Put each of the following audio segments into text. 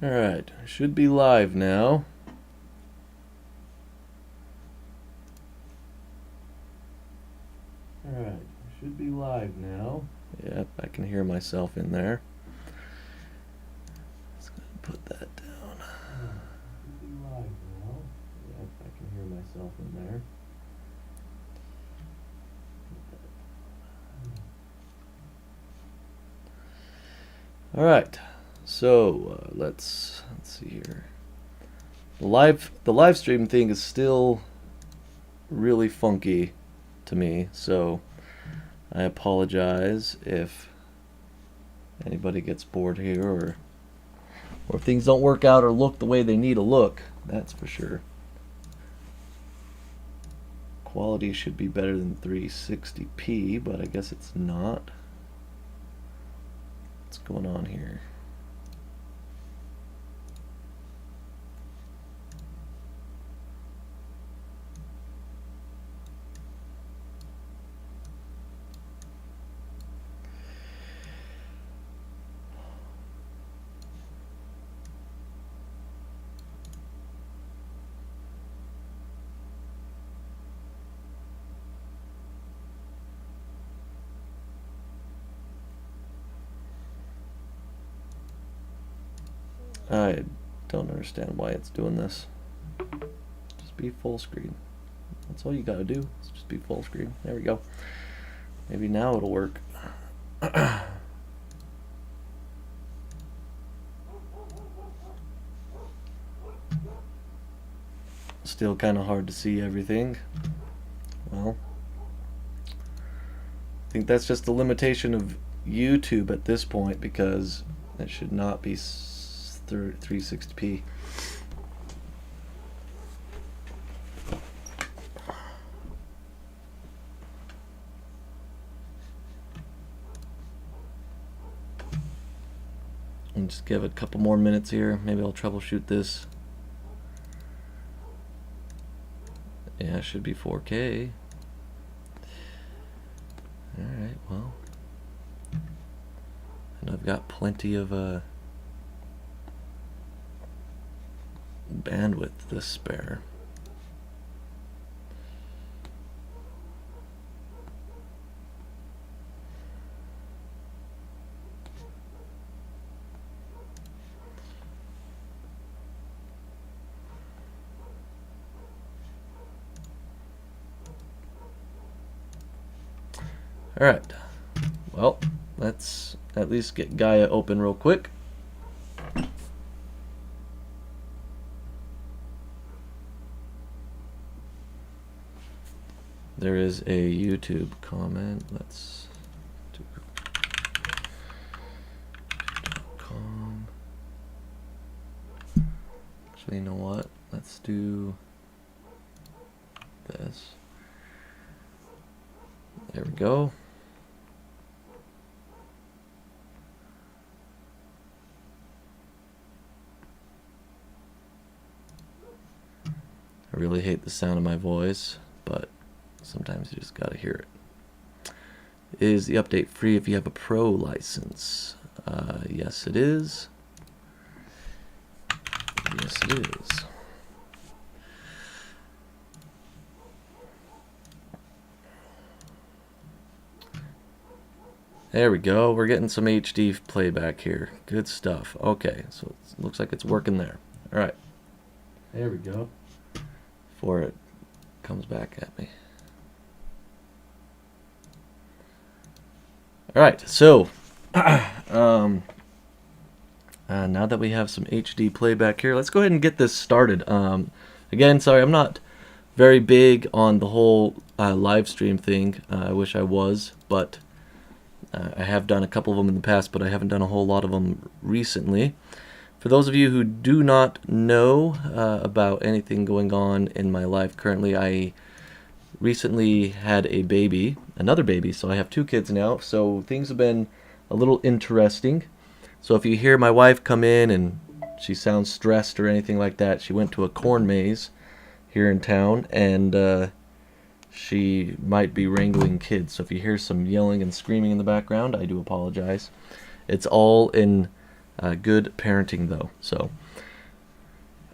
Alright, I should be live now. Alright, I should be live now. Yep, I can hear myself in there. Let's go ahead and put that down. Should be live now. Yep, I can hear myself in there. Alright, so let's see here. The live stream thing is still really funky to me, so I apologize if anybody gets bored here, or if things don't work out or look the way they need to look. That's for sure. Quality should be better than 360p, but I guess it's not. What's going on here? I don't understand why it's doing this. Just be full screen. That's all you gotta do. Is just be full screen. There we go. Maybe now it'll work. Still kind of hard to see everything. Well, I think that's just the limitation of YouTube at this point, because it should not be 360p. And just give it a couple more minutes here. Maybe I'll troubleshoot this. Yeah, it should be 4K. Alright, well. And I've got plenty of bandwidth to spare. Alright, well, let's at least get Gaia open real quick. There is a YouTube comment. Let's do .com. Actually, you know what? Let's do this. There we go. I really hate the sound of my voice, but sometimes you just gotta hear it. Is the update free if you have a pro license? Yes, it is. Yes, it is. There we go. We're getting some HD playback here. Good stuff. Okay, so it looks like it's working there. All right. There we go. Before it comes back at me. All right, so now that we have some HD playback here, let's go ahead and get this started. Again, sorry, I'm not very big on the whole live stream thing. I wish I was, but I have done a couple of them in the past, but I haven't done a whole lot of them recently. For those of you who do not know about anything going on in my life currently, I recently had a baby, another baby, so I have 2 kids now, so things have been a little interesting. So if you hear my wife come in and she sounds stressed or anything like that, she went to a corn maze here in town, and she might be wrangling kids. So if you hear some yelling and screaming in the background, I do apologize. It's all in Good parenting though. So,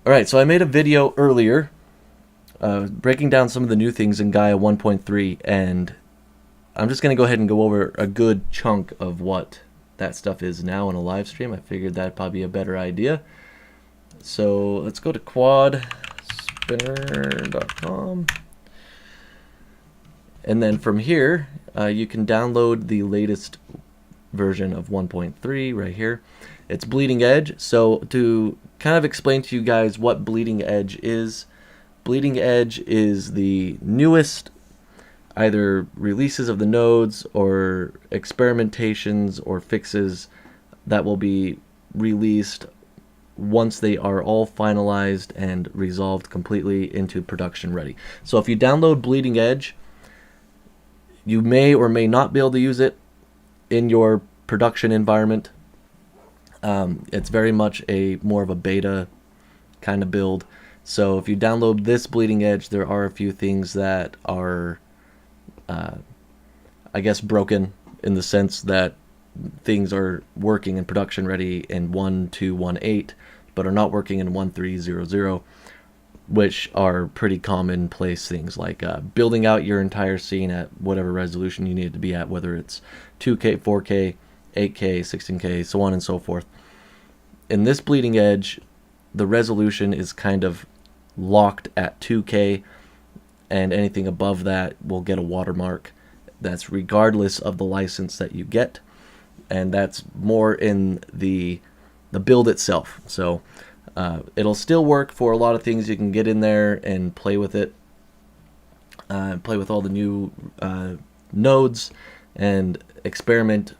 all right. So I made a video earlier breaking down some of the new things in Gaia 1.3, and I'm just going to go ahead and go over a good chunk of what that stuff is now in a live stream. I figured that'd probably be a better idea. So let's go to quadspinner.com. And then from here, you can download the latest version of 1.3 right here. It's Bleeding Edge. So to kind of explain to you guys what Bleeding Edge is the newest either releases of the nodes or experimentations or fixes that will be released once they are all finalized and resolved completely into production ready. So if you download Bleeding Edge, you may or may not be able to use it in your production environment. It's very much more of a beta kind of build. So if you download this Bleeding Edge, there are a few things that are, I guess, broken in the sense that things are working in production ready in 1.2.1.8, but are not working in 1.3.0.0, which are pretty commonplace things like building out your entire scene at whatever resolution you need it to be at, whether it's 2K, 4K, 8K, 16K, so on and so forth. In this Bleeding Edge, the resolution is kind of locked at 2K, and anything above that will get a watermark. That's regardless of the license that you get, and that's more in the build itself. So it'll still work for a lot of things. You can get in there and play with it, play with all the new nodes, and experiment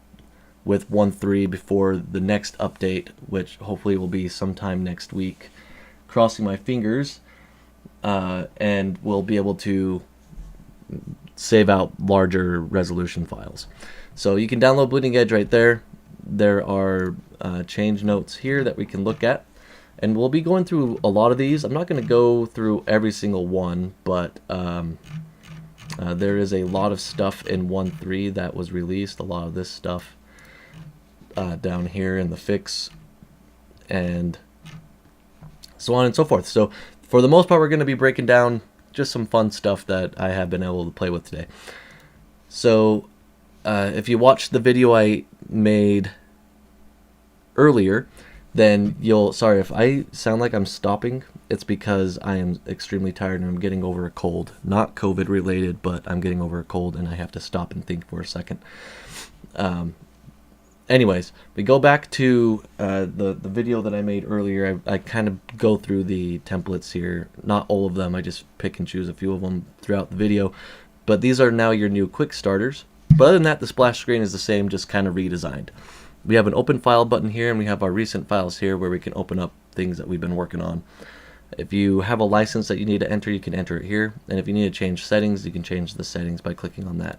with 1.3 before the next update, which hopefully will be sometime next week. Crossing my fingers, and we'll be able to save out larger resolution files. So you can download Bleeding Edge right there. There are change notes here that we can look at, and we'll be going through a lot of these. I'm not going to go through every single one, but there is a lot of stuff in 1.3 that was released, a lot of this stuff down here in the fix, and so on and so forth. So for the most part, we're going to be breaking down just some fun stuff that I have been able to play with today. So if you watched the video I made earlier, then sorry if I sound like I'm stopping, it's because I am extremely tired and I'm getting over a cold. Not COVID related, but I'm getting over a cold and I have to stop and think for a second. Anyways, we go back to the video that I made earlier. I kind of go through the templates here. Not all of them, I just pick and choose a few of them throughout the video. But these are now your new quick starters. But other than that, the splash screen is the same, just kind of redesigned. We have an open file button here, and we have our recent files here where we can open up things that we've been working on. If you have a license that you need to enter, you can enter it here. And if you need to change settings, you can change the settings by clicking on that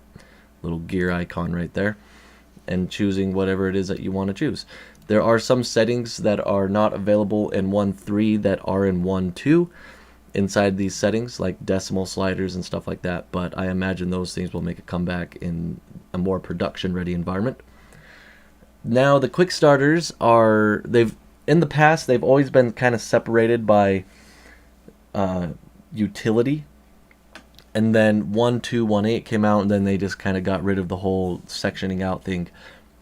little gear icon right there and choosing whatever it is that you want to choose. There are some settings that are not available in 1.3 that are in 1.2 inside these settings, like decimal sliders and stuff like that, but I imagine those things will make a comeback in a more production-ready environment. Now, the quick starters in the past, they've always been kind of separated by utility. And then 1.2.1.8 came out, and then they just kind of got rid of the whole sectioning out thing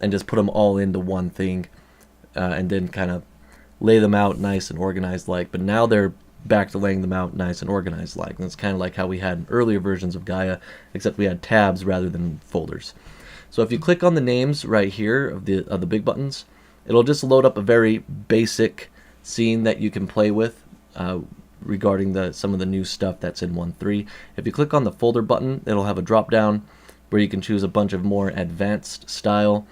and just put them all into one thing, and then kind of lay them out nice and organized like. But now they're back to laying them out nice and organized like. And it's kind of like how we had in earlier versions of Gaia, except we had tabs rather than folders. So if you click on the names right here of the big buttons, it'll just load up a very basic scene that you can play with regarding some of the new stuff that's in 1.3. If you click on the folder button, it'll have a drop down where you can choose a bunch of more advanced style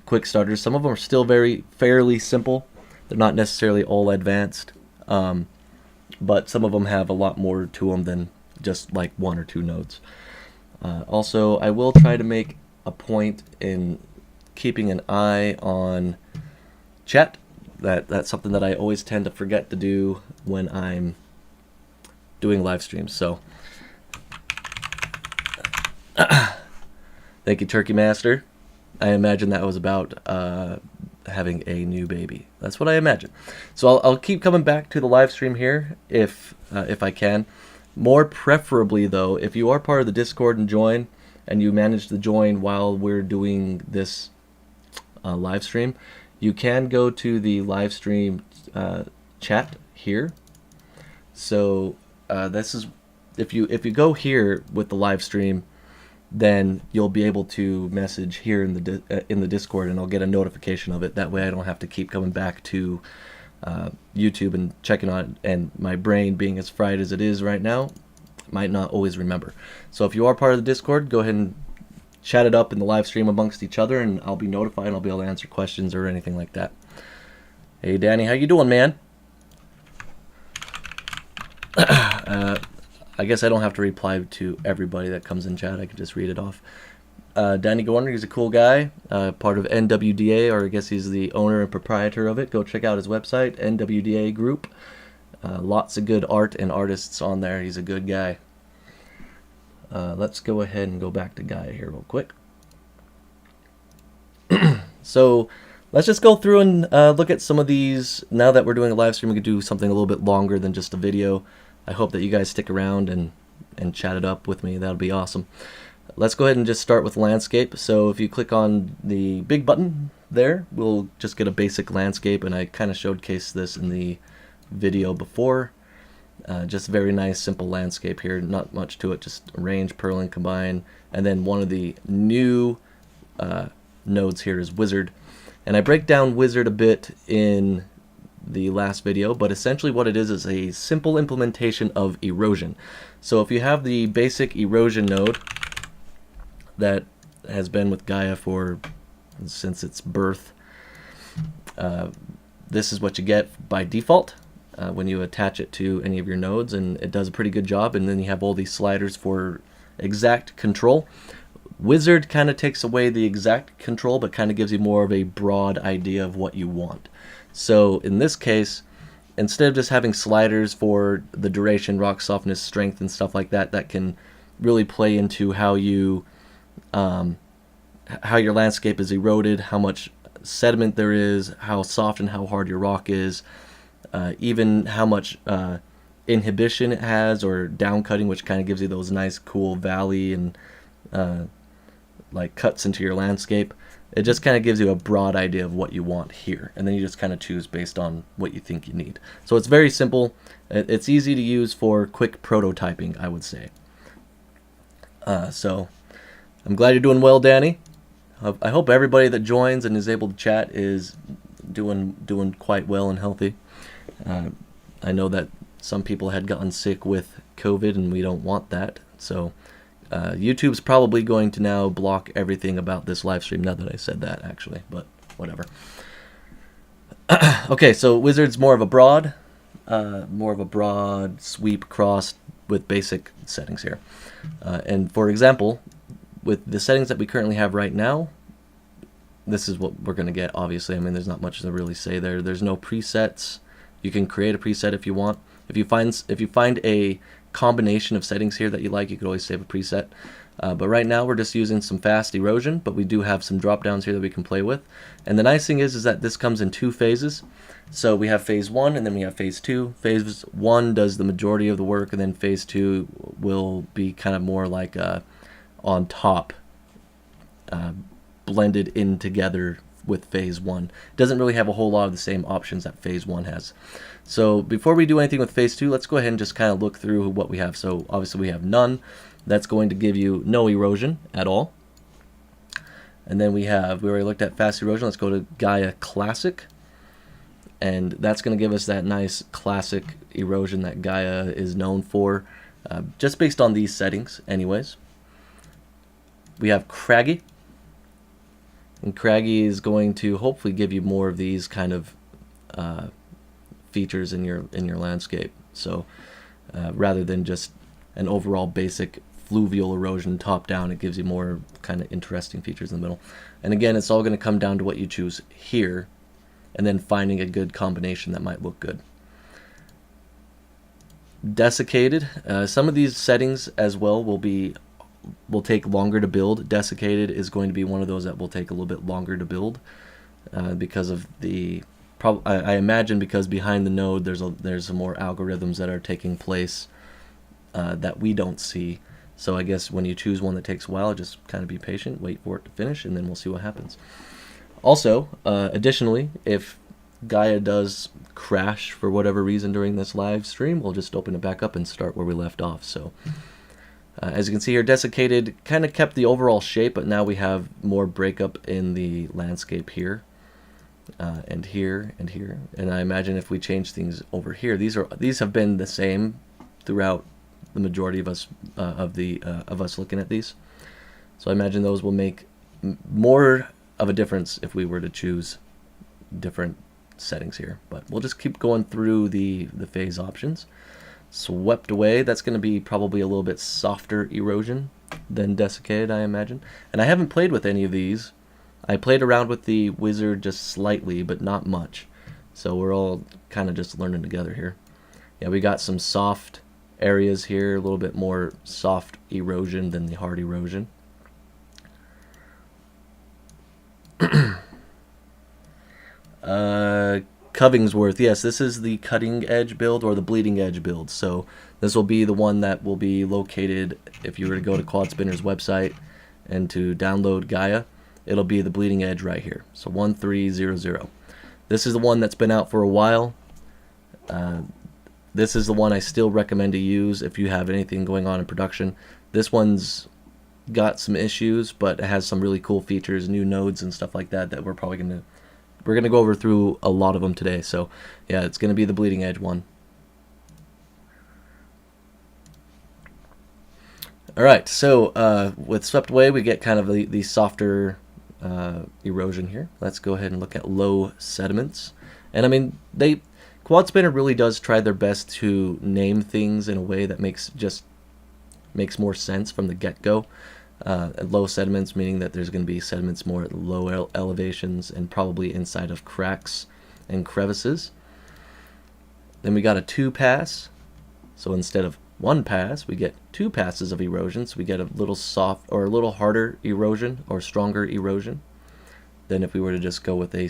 quick starters. Some of them are still fairly simple. They're not necessarily all advanced, but some of them have a lot more to them than just like 1 or 2 nodes. Also, I will try to make a point in keeping an eye on chat. That's something that I always tend to forget to do when I'm doing live streams. So thank you, Turkey Master. I imagine that was about having a new baby. That's what I imagine. So I'll keep coming back to the live stream here if I can. More preferably, though, if you are part of the Discord and join, and you manage to join while we're doing this live stream, you can go to the live stream chat here. So this is if you go here with the live stream, then you'll be able to message here in the Discord, and I'll get a notification of it. That way I don't have to keep coming back to YouTube and checking on it, and my brain, being as fried as it is right now, might not always remember. So if you are part of the Discord, go ahead and chat it up in the live stream amongst each other, and I'll be notified, and I'll be able to answer questions or anything like that. Hey Danny, how you doing, man? I guess I don't have to reply to everybody that comes in chat. I can just read it off. Danny Gorner, he's a cool guy, part of NWDA, or I guess he's the owner and proprietor of it. Go check out his website, NWDA Group. Lots of good art and artists on there. He's a good guy. Let's go ahead and go back to Gaia here real quick. So let's just go through and look at some of these. Now that we're doing a live stream, we could do something a little bit longer than just a video. I hope that you guys stick around and chat it up with me. That'll be awesome. Let's go ahead and just start with landscape. So if you click on the big button there, we'll just get a basic landscape, and I kind of showcased this in the video before. Just very nice, simple landscape here. Not much to it, just range, purling, combine, and then one of the new nodes here is wizard. And I break down wizard a bit in the last video, but essentially what it is a simple implementation of erosion. So if you have the basic erosion node that has been with Gaia since its birth, this is what you get by default when you attach it to any of your nodes, and it does a pretty good job. And then you have all these sliders for exact control. Wizard kind of takes away the exact control, but kind of gives you more of a broad idea of what you want. So in this case, instead of just having sliders for the duration, rock softness, strength, and stuff like that, that can really play into how you how your landscape is eroded, how much sediment there is, how soft and how hard your rock is, even how much inhibition it has, or downcutting, which kind of gives you those nice cool valley and like cuts into your landscape. It just kind of gives you a broad idea of what you want here, and then you just kind of choose based on what you think you need. So it's very simple. It's easy to use for quick prototyping, I would say. So I'm glad you're doing well, Danny. I hope everybody that joins and is able to chat is doing quite well and healthy. I know that some people had gotten sick with COVID, and we don't want that. So YouTube's probably going to now block everything about this live stream, now that I said that, actually, but whatever. Okay, so Wizard's more of a broad sweep cross with basic settings here. And for example, with the settings that we currently have right now, this is what we're going to get, obviously. I mean, there's not much to really say there. There's no presets. You can create a preset if you want. If you find a combination of settings here that you like, you could always save a preset. But right now we're just using some fast erosion, but we do have some drop downs here that we can play with. And the nice thing is that this comes in 2 phases. So we have phase 1 and then we have phase 2. Phase 1 does the majority of the work, and then phase 2 will be kind of more like on top, blended in together with phase 1. It doesn't really have a whole lot of the same options that phase 1 has. So before we do anything with phase 2, let's go ahead and just kind of look through what we have. So obviously we have none. That's going to give you no erosion at all. And then we already looked at fast erosion. Let's go to Gaia Classic. And that's going to give us that nice classic erosion that Gaia is known for, just based on these settings anyways. We have Craggy. And Craggy is going to hopefully give you more of these kind of features in your landscape. So rather than just an overall basic fluvial erosion top down, it gives you more kind of interesting features in the middle. And again, it's all going to come down to what you choose here, and then finding a good combination that might look good. Desiccated. Some of these settings as well will take longer to build. Desiccated is going to be one of those that will take a little bit longer to build. because of the I imagine because behind the node there's some more algorithms that are taking place that we don't see. So I guess when you choose one that takes a while, just kind of be patient, wait for it to finish, and then we'll see what happens. Also, additionally, if Gaia does crash for whatever reason during this live stream, we'll just open it back up and start where we left off. So as you can see here, desiccated kind of kept the overall shape, but now we have more breakup in the landscape here. And here and here, and I imagine if we change things over here, these have been the same throughout the majority of us of us looking at these. So I imagine those will make more of a difference if we were to choose different settings here. But we'll just keep going through the phase options. Swept away, that's going to be probably a little bit softer erosion than desiccated, I imagine. And I haven't played with any of these. I played around with the wizard just slightly, but not much. So we're all kind of just learning together here. Yeah, we got some soft areas here, a little bit more soft erosion than the hard erosion. Covingsworth, yes, this is the cutting edge build or the bleeding edge build. So this will be the one that will be located if you were to go to Quad Spinner's website and to download Gaia. It'll be the bleeding edge right here. So 1300. This is the one that's been out for a while. This is the one I still recommend to use if you have anything going on in production. This one's got some issues, but it has some really cool features, new nodes and stuff like that that we're gonna go over through a lot of them today. So yeah, it's gonna be the bleeding edge one. All right, so with swept away, we get kind of the softer erosion here. Let's go ahead and look at low sediments. And I mean, Quad Spinner really does try their best to name things in a way that makes more sense from the get-go. Low sediments meaning that there's going to be sediments more at low elevations and probably inside of cracks and crevices. Then we got a 2-pass. So instead of 1 pass, we get 2 passes of erosion. So we get a little soft or a little harder erosion or stronger erosion than if we were to just go with a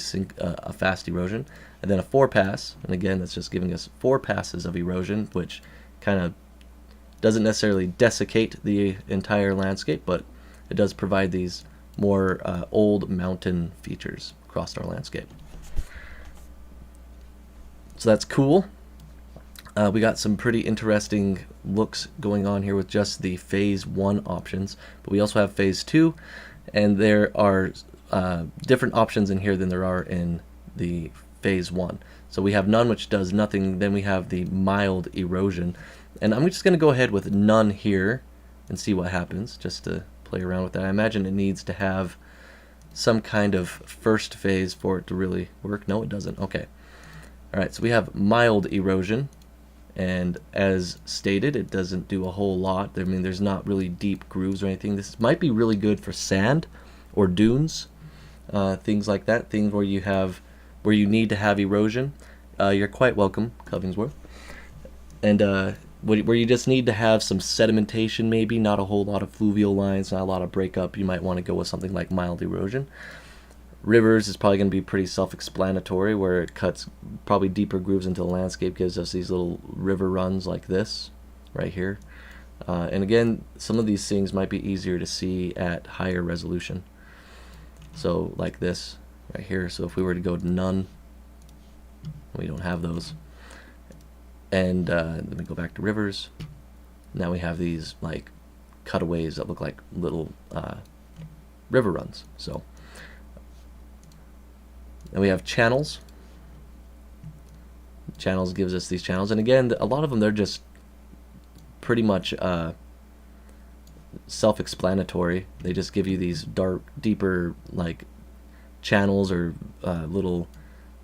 fast erosion. And then a 4-pass, and again that's just giving us 4 passes of erosion, which kind of doesn't necessarily desiccate the entire landscape, but it does provide these more old mountain features across our landscape. So that's cool. We got some pretty interesting looks going on here with just the phase 1 options, but we also have phase 2, and there are different options in here than there are in the phase 1. So we have none, which does nothing. Then we have the mild erosion, and I'm just going to go ahead with none here and see what happens, just to play around with that. I imagine it needs to have some kind of first phase for it to really work. No, it doesn't. Okay. Alright, so we have mild erosion, and as stated, it doesn't do a whole lot. I mean, there's not really deep grooves or anything. This might be really good for sand or dunes, things like that, things where you need to have erosion. You're quite welcome, Covingsworth. And where you just need to have some sedimentation, maybe not a whole lot of fluvial lines, not a lot of breakup, you might want to go with something like mild erosion. Rivers is probably going to be pretty self-explanatory, where it cuts probably deeper grooves into the landscape, gives us these little river runs like this right here. And again, some of these things might be easier to see at higher resolution. So like this right here. So if we were to go to none, we don't have those. And then we go back to rivers. Now we have these like cutaways that look like little river runs. So, and we have channels. Channels gives us these channels, and again, a lot of them, they're just pretty much self-explanatory. They just give you these dark, deeper like channels or little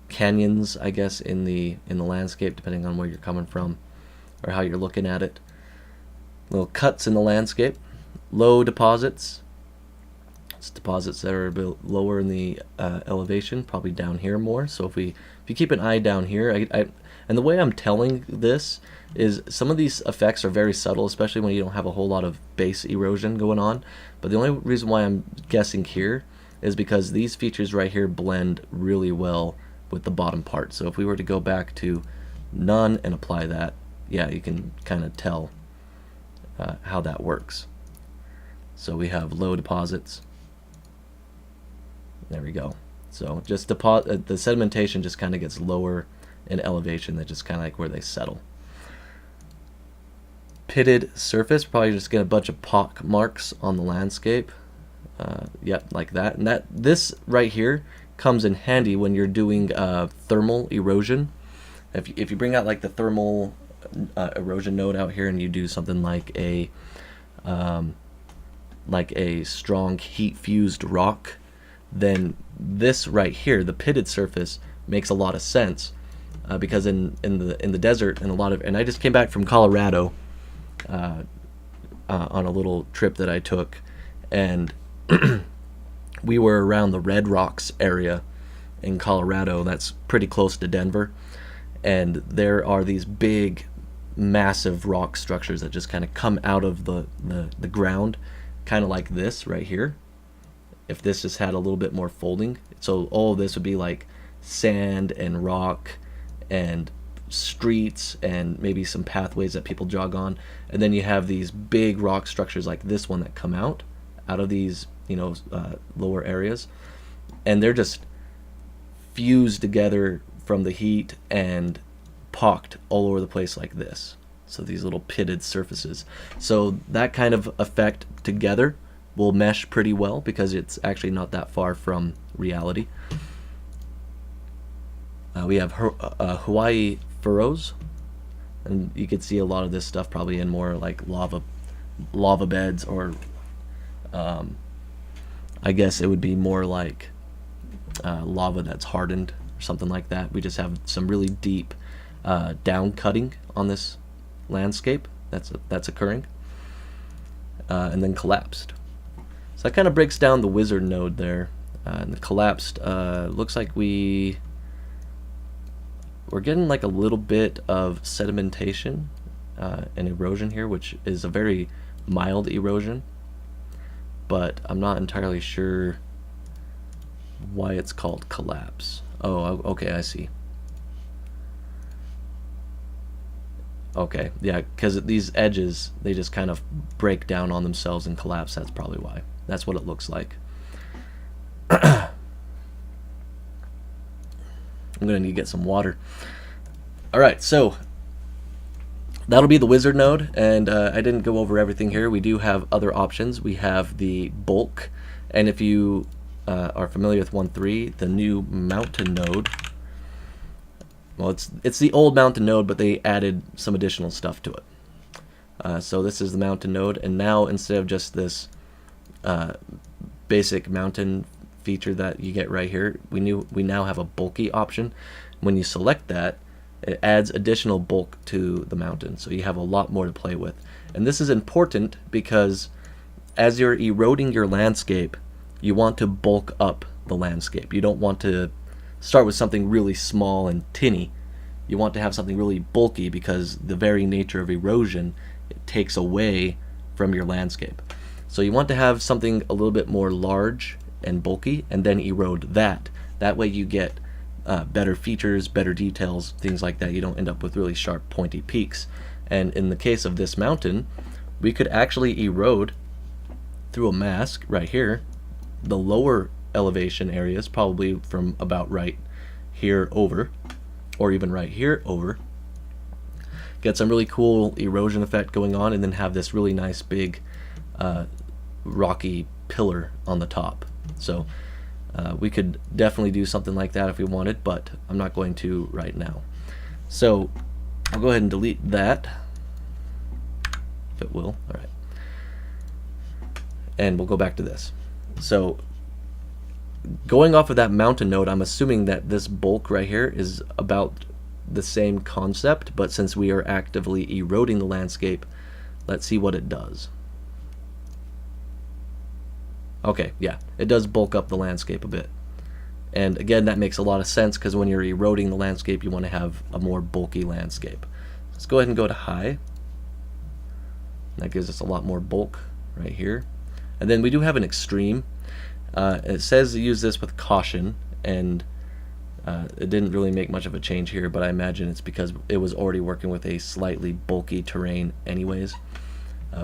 canyons, I guess, in the landscape, depending on where you're coming from or how you're looking at it. Little cuts in the landscape. Low deposits. It's deposits that are a bit lower in the elevation, probably down here more. So if you keep an eye down here, and the way I'm telling this is some of these effects are very subtle, especially when you don't have a whole lot of base erosion going on. But the only reason why I'm guessing here is because these features right here blend really well with the bottom part. So if we were to go back to none and apply that, yeah, you can kind of tell how that works. So we have low deposits. There we go. So just the sedimentation just kind of gets lower in elevation. That's just kind of like where they settle. Pitted surface, probably just get a bunch of pock marks on the landscape. Yep, like that. And this right here comes in handy when you're doing thermal erosion. If you bring out like the thermal erosion node out here and you do something like a strong heat fused rock, then this right here, the pitted surface, makes a lot of sense because in the desert and I just came back from Colorado on a little trip that I took, and we were around the Red Rocks area in Colorado. That's pretty close to Denver, and there are these big, massive rock structures that just kind of come out of the ground, kind of like this right here. If this just had a little bit more folding, so all of this would be like sand and rock and streets and maybe some pathways that people jog on, and then you have these big rock structures like this one that come out of these lower areas, and they're just fused together from the heat and pocked all over the place like this. So these little pitted surfaces, so that kind of effect together will mesh pretty well because it's actually not that far from reality. We have Hawaii furrows, and you could see a lot of this stuff probably in more like lava beds, or I guess it would be more like lava that's hardened or something like that. We just have some really deep down cutting on this landscape that's occurring, and then collapsed. So that kind of breaks down the wizard node there. And the collapsed looks like we're getting like a little bit of sedimentation and erosion here, which is a very mild erosion, but I'm not entirely sure why it's called collapse. Oh, okay, I see. Okay, yeah, because these edges, they just kind of break down on themselves and collapse. That's probably why. That's what it looks like. I'm gonna need to get some water. Alright, so that'll be the wizard node, and I didn't go over everything here. We do have other options. We have the bulk, and if you are familiar with 1.3, the new mountain node, well, it's the old mountain node, but they added some additional stuff to it. So this is the mountain node, and now instead of just this basic mountain feature that you get right here, we now have a bulky option. When you select that, it adds additional bulk to the mountain, so you have a lot more to play with. And this is important because as you're eroding your landscape, you want to bulk up the landscape. You don't want to start with something really small and tinny. You want to have something really bulky because the very nature of erosion, it takes away from your landscape. So you want to have something a little bit more large and bulky, and then erode that. That way you get better features, better details, things like that. You don't end up with really sharp, pointy peaks. And in the case of this mountain, we could actually erode through a mask right here the lower elevation areas, probably from about right here over, or even right here over. Get some really cool erosion effect going on, and then have this really nice big rocky pillar on the top. So we could definitely do something like that if we wanted, but I'm not going to right now. So I'll go ahead and delete that, if it will. All right, and we'll go back to this. So going off of that mountain node, I'm assuming that this bulk right here is about the same concept, but since we are actively eroding the landscape, let's see what it does. Okay, yeah, it does bulk up the landscape a bit. And again, that makes a lot of sense because when you're eroding the landscape, you want to have a more bulky landscape. Let's go ahead and go to high. That gives us a lot more bulk right here. And then we do have an extreme. It says to use this with caution, and it didn't really make much of a change here, but I imagine it's because it was already working with a slightly bulky terrain anyways.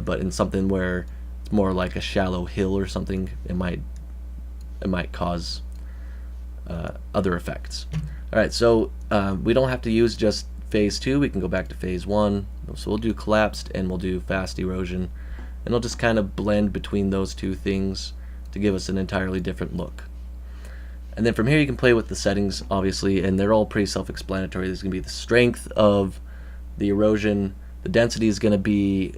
But in something where it's more like a shallow hill or something, it might cause other effects. Alright, so we don't have to use just phase 2, we can go back to phase 1. So we'll do collapsed and we'll do fast erosion, and it'll just kind of blend between those two things to give us an entirely different look. And then from here you can play with the settings, obviously, and they're all pretty self-explanatory. There's going to be the strength of the erosion, the density is going to be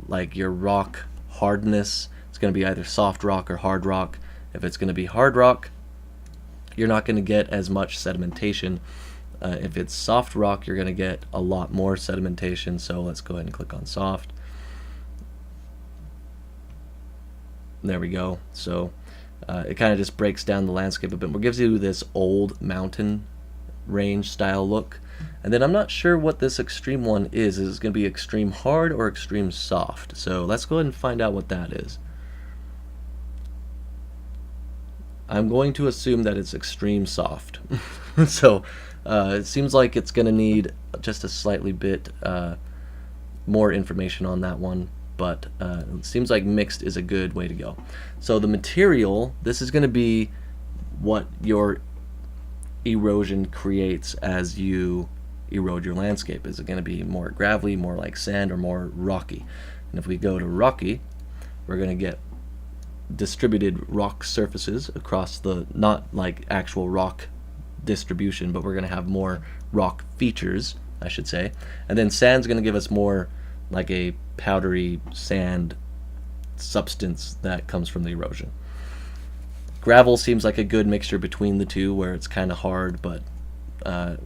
like your rock hardness. It's going to be either soft rock or hard rock. If it's going to be hard rock, you're not going to get as much sedimentation. If it's soft rock, you're going to get a lot more sedimentation. So let's go ahead and click on soft. There we go. So it kind of just breaks down the landscape a bit more, gives you this old mountain range style look. And then I'm not sure what this extreme one is. Is it going to be extreme hard or extreme soft? So let's go ahead and find out what that is. I'm going to assume that it's extreme soft. So it seems like it's going to need just a slightly bit more information on that one, but it seems like mixed is a good way to go. So the material, this is going to be what your erosion creates as you erode your landscape. Is it going to be more gravelly, more like sand, or more rocky? And if we go to rocky, we're going to get distributed rock surfaces across the, not like actual rock distribution, but we're going to have more rock features, I should say. And then sand's going to give us more like a powdery sand substance that comes from the erosion. Gravel seems like a good mixture between the two, where it's kind of hard but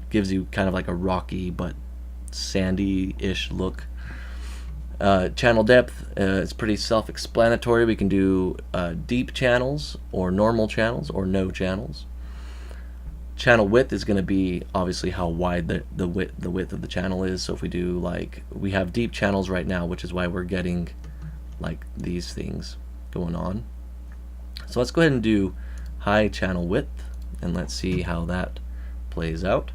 gives you kind of like a rocky but sandy-ish look. Channel depth is pretty self-explanatory. We can do deep channels or normal channels or no channels. Channel width is going to be obviously how wide the width of the channel is. So if we do, like, we have deep channels right now, which is why we're getting like these things going on. So let's go ahead and do high channel width, and let's see how that plays out.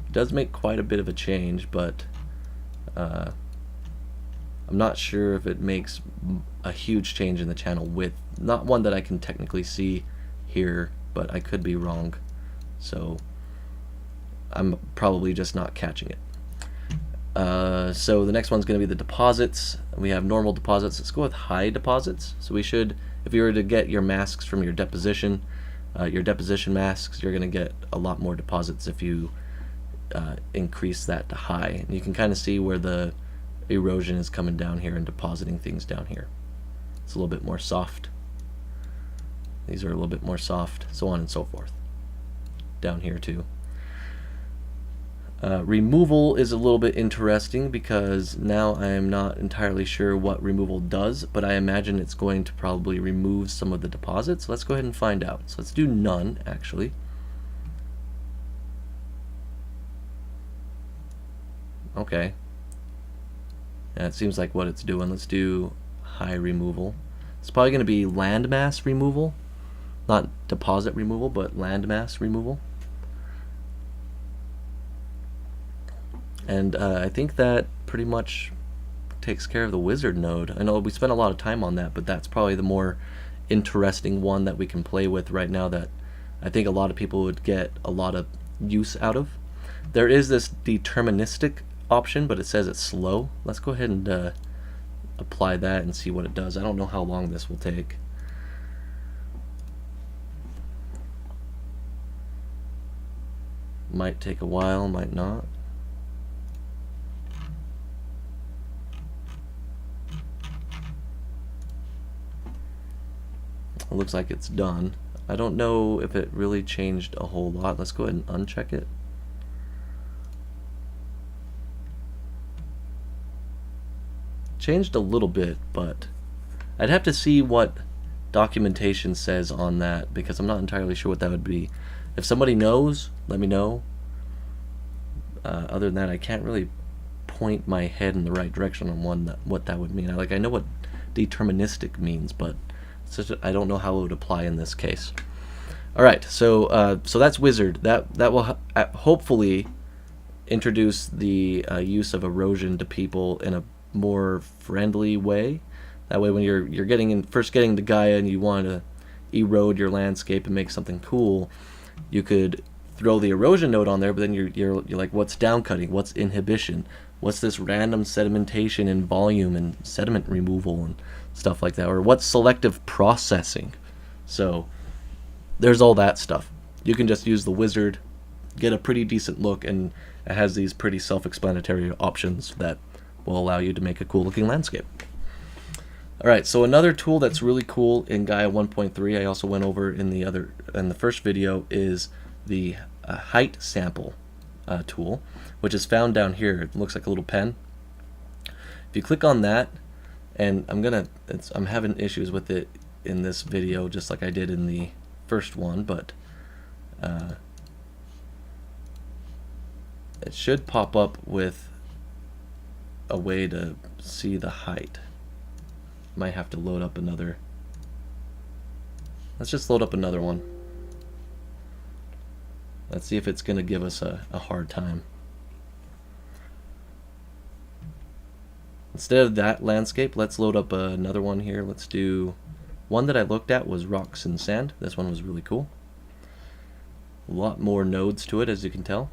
It does make quite a bit of a change, but I'm not sure if it makes a huge change in the channel width. Not one that I can technically see here, but I could be wrong. So I'm probably just not catching it. So the next one's going to be the deposits. We have normal deposits. Let's go with high deposits. So we should, if you were to get your masks from your deposition masks, you're going to get a lot more deposits if you increase that to high. And you can kind of see where the erosion is coming down here and depositing things down here. It's a little bit more soft. These are a little bit more soft, so on and so forth. Down here too. Removal is a little bit interesting because now I am not entirely sure what removal does, but I imagine it's going to probably remove some of the deposits. Let's go ahead and find out. So let's do none, actually. Okay. Yeah, it seems like what it's doing. Let's do high removal. It's probably going to be landmass removal. Not deposit removal, but landmass removal. And I think that pretty much takes care of the wizard node. I know we spent a lot of time on that, but that's probably the more interesting one that we can play with right now, that I think a lot of people would get a lot of use out of. There is this deterministic option, but it says it's slow. Let's go ahead and apply that and see what it does. I don't know how long this will take. Might take a while, might not. It looks like it's done. I don't know if it really changed a whole lot. Let's go ahead and uncheck it. Changed a little bit, but I'd have to see what documentation says on that, because I'm not entirely sure what that would be. If somebody knows, let me know. Other than that, I can't really point my head in the right direction on what that would mean. I know what deterministic means, but I don't know how it would apply in this case. All right, so so that's wizard. That will hopefully introduce the use of erosion to people in a more friendly way. That way, when you're first getting to Gaia and you want to erode your landscape and make something cool, you could throw the erosion node on there. But then you're like, what's downcutting? What's inhibition? What's this random sedimentation and volume and sediment removal and stuff like that? Or what's selective processing? So there's all that stuff. You can just use the wizard, get a pretty decent look, and it has these pretty self-explanatory options that will allow you to make a cool looking landscape. Alright, so another tool that's really cool in Gaia 1.3, I also went over in the first video, is the height sample tool, which is found down here. It looks like a little pen. If you click on that, and I'm having issues with it in this video just like I did in the first one, but it should pop up with a way to see the height. Might have to load up another. Let's just load up another one. Let's see if it's going to give us a hard time. Instead of that landscape, let's load up another one here. Let's do one that I looked at was rocks and sand. This one was really cool. A lot more nodes to it, as you can tell.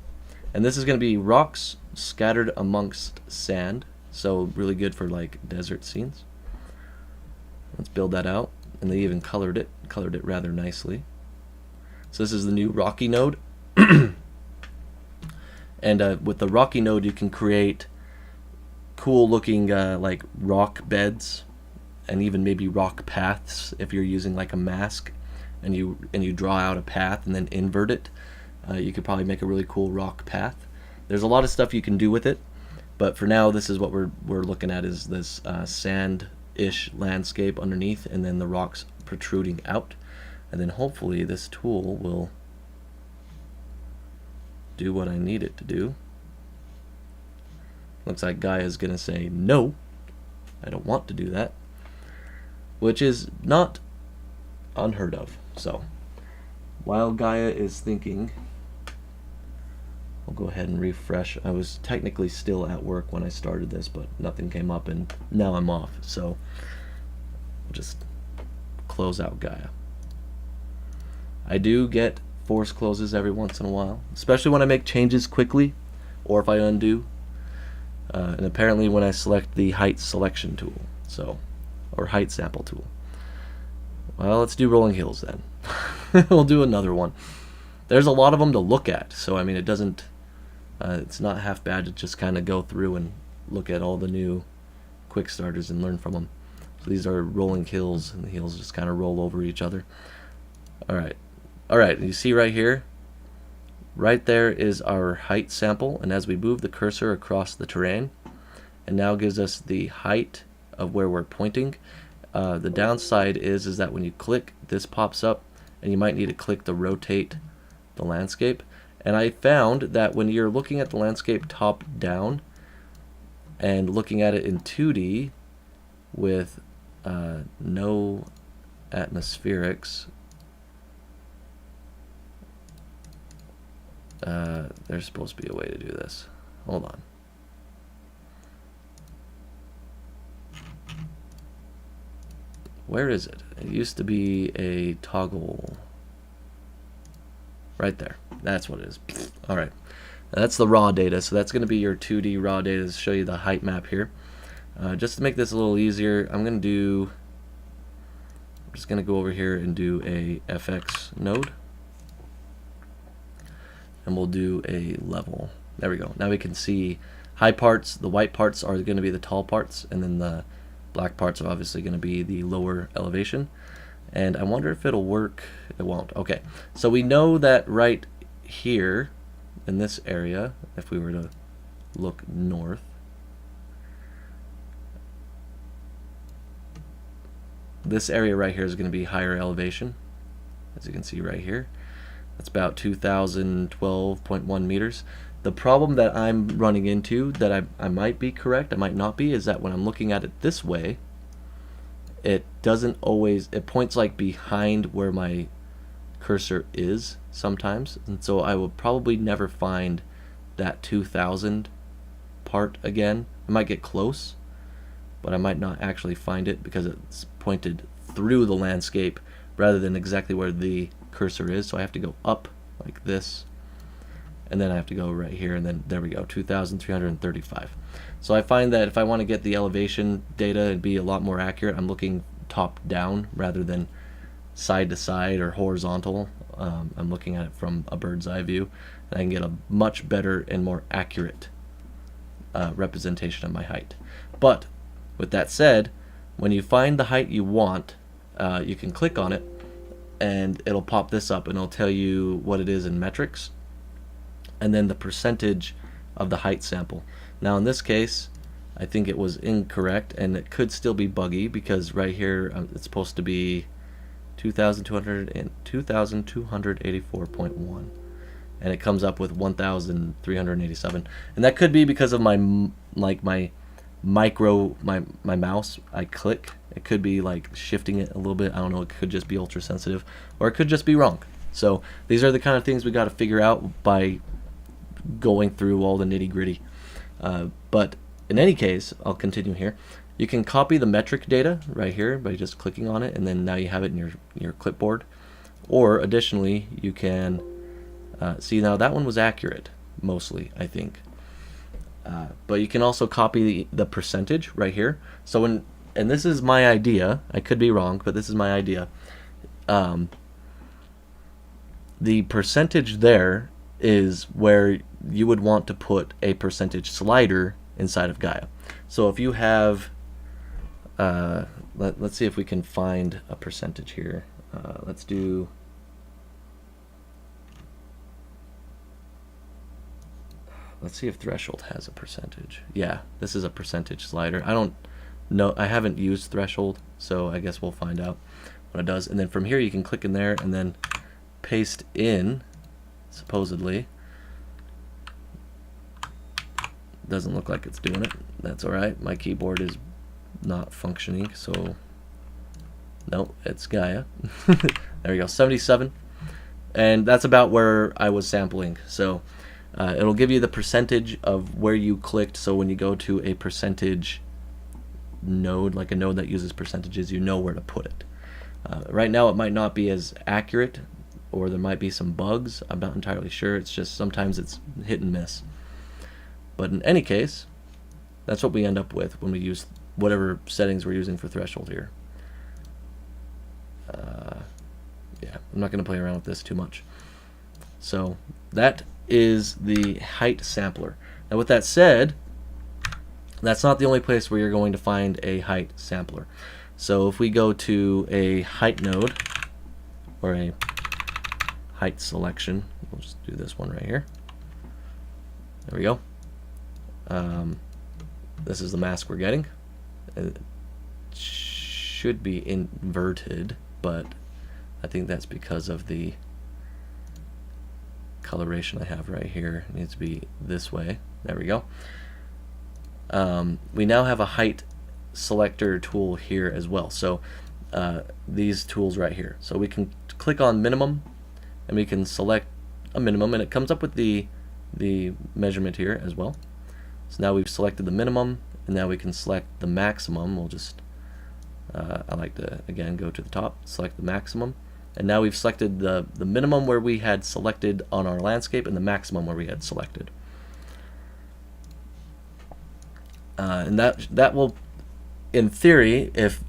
And this is going to be rocks scattered amongst sand, so really good for like desert scenes. Let's build that out, and they even colored it rather nicely. So this is the new rocky node. And with the rocky node you can create cool looking like rock beds, and even maybe rock paths if you're using like a mask and you draw out a path and then invert it. You could probably make a really cool rock path. There's a lot of stuff you can do with it, but for now this is what we're looking at, is this sand-ish landscape underneath and then the rocks protruding out. And then hopefully this tool will do what I need it to do. Looks like Gaia is going to say, no, I don't want to do that, which is not unheard of. So while Gaia is thinking, I'll go ahead and refresh. I was technically still at work when I started this, but nothing came up, and now I'm off. So I'll just close out Gaia. I do get force closes every once in a while, especially when I make changes quickly or if I undo. And apparently when I select the height selection tool, or height sample tool. Well, let's do rolling hills then. We'll do another one. There's a lot of them to look at, so I mean it doesn't, it's not half bad to just kind of go through and look at all the new quick starters and learn from them. So these are rolling hills, and the hills just kind of roll over each other. Alright, you see right here, right there is our height sample, and as we move the cursor across the terrain, it now gives us the height of where we're pointing. The downside is that when you click, this pops up, and you might need to click to rotate the landscape. And I found that when you're looking at the landscape top down and looking at it in 2D with no atmospherics, there's supposed to be a way to do this. Hold on. Where is it? It used to be a toggle right there. That's what it is. Alright. That's the raw data. So that's going to be your 2D raw data to show you the height map here. Just to make this a little easier, I'm just going to go over here and do a FX node. And we'll do a level. There we go. Now we can see high parts. The white parts are going to be the tall parts, and then the black parts are obviously going to be the lower elevation. And I wonder if it'll work. It won't. Okay, so we know that right here in this area, if we were to look north, this area right here is going to be higher elevation, as you can see right here. That's about 2012.1 meters. The problem that I'm running into, that I might be correct, I might not be, is that when I'm looking at it this way, it doesn't always, it points like behind where my cursor is sometimes, and so I will probably never find that 2000 part again. I might get close, but I might not actually find it because it's pointed through the landscape rather than exactly where the cursor is. So I have to go up like this, and then I have to go right here, and then there we go, 2,335. So I find that if I want to get the elevation data and be a lot more accurate, I'm looking top down rather than side to side or horizontal. I'm looking at it from a bird's eye view, and I can get a much better and more accurate representation of my height. But with that said, when you find the height you want, you can click on it and it'll pop this up and it'll tell you what it is in metrics and then the percentage of the height sample. Now in this case, I think it was incorrect, and it could still be buggy because right here it's supposed to be 2,284.1, and it comes up with 1,387, and that could be because of my mouse. I click. It could be like shifting it a little bit. I don't know. It could just be ultra sensitive, or it could just be wrong. So these are the kind of things we got to figure out by going through all the nitty gritty. But in any case, I'll continue here. You can copy the metric data right here by just clicking on it, and then now you have it in your clipboard. Or additionally, you can see now that one was accurate mostly, I think. But you can also copy the percentage right here. So and this is my idea. I could be wrong, but this is my idea. The percentage there is where you would want to put a percentage slider inside of Gaia. So if you have, let's see if we can find a percentage here. Let's see if threshold has a percentage. Yeah, this is a percentage slider. I don't know, I haven't used threshold, so I guess we'll find out what it does. And then from here you can click in there and then paste in, supposedly. Doesn't look like it's doing it. That's alright. My keyboard is not functioning, so no, it's Gaia. There we go, 77. And that's about where I was sampling. So it'll give you the percentage of where you clicked, so when you go to a percentage node, like a node that uses percentages, you know where to put it. Right now it might not be as accurate, or there might be some bugs. I'm not entirely sure. It's just sometimes it's hit and miss. But in any case, that's what we end up with when we use whatever settings we're using for threshold here. Yeah, I'm not going to play around with this too much. So that is the height sampler. Now with that said, that's not the only place where you're going to find a height sampler. So if we go to a height node, or a height selection, we'll just do this one right here. There we go. This is the mask we're getting. It should be inverted, but I think that's because of the coloration I have right here. It needs to be this way. There we go. We now have a height selector tool here as well. So these tools right here. So we can click on minimum, and we can select a minimum, and it comes up with the measurement here as well. So now we've selected the minimum, and now we can select the maximum. We'll just, I like to, again, go to the top, select the maximum, and now we've selected the minimum where we had selected on our landscape and the maximum where we had selected. And that will, in theory, if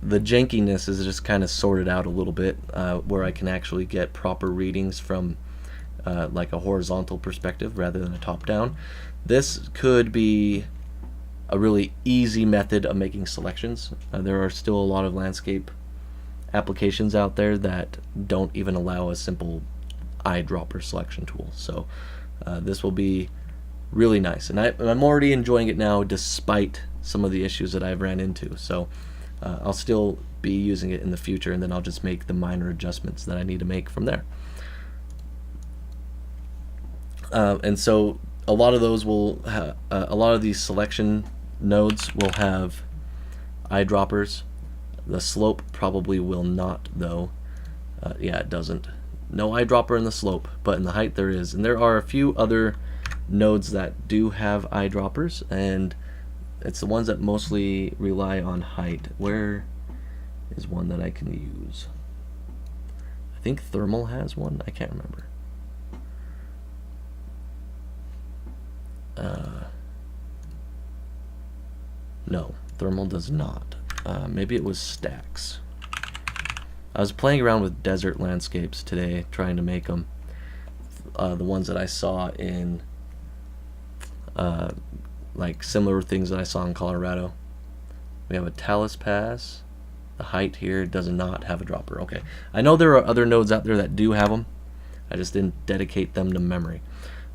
the jankiness is just kind of sorted out a little bit, where I can actually get proper readings from like a horizontal perspective rather than a top-down, this could be a really easy method of making selections. There are still a lot of landscape applications out there that don't even allow a simple eyedropper selection tool. So this will be really nice, and I'm already enjoying it now despite some of the issues that I've ran into. So I'll still be using it in the future, and then I'll just make the minor adjustments that I need to make from there. And so a lot of those will a lot of these selection nodes will have eyedroppers The slope probably will not, though. Yeah, it doesn't. No eyedropper in the slope, but in the height there is. And there are a few other nodes that do have eyedroppers, and it's the ones that mostly rely on height. Where is one that I can use? I think thermal has one. I can't remember. No, thermal does not. Maybe it was stacks. I was playing around with desert landscapes today, trying to make them. The ones that I saw in, like similar things that I saw in Colorado. We have a Talus Pass. The height here does not have a dropper. Okay, I know there are other nodes out there that do have them. I just didn't dedicate them to memory.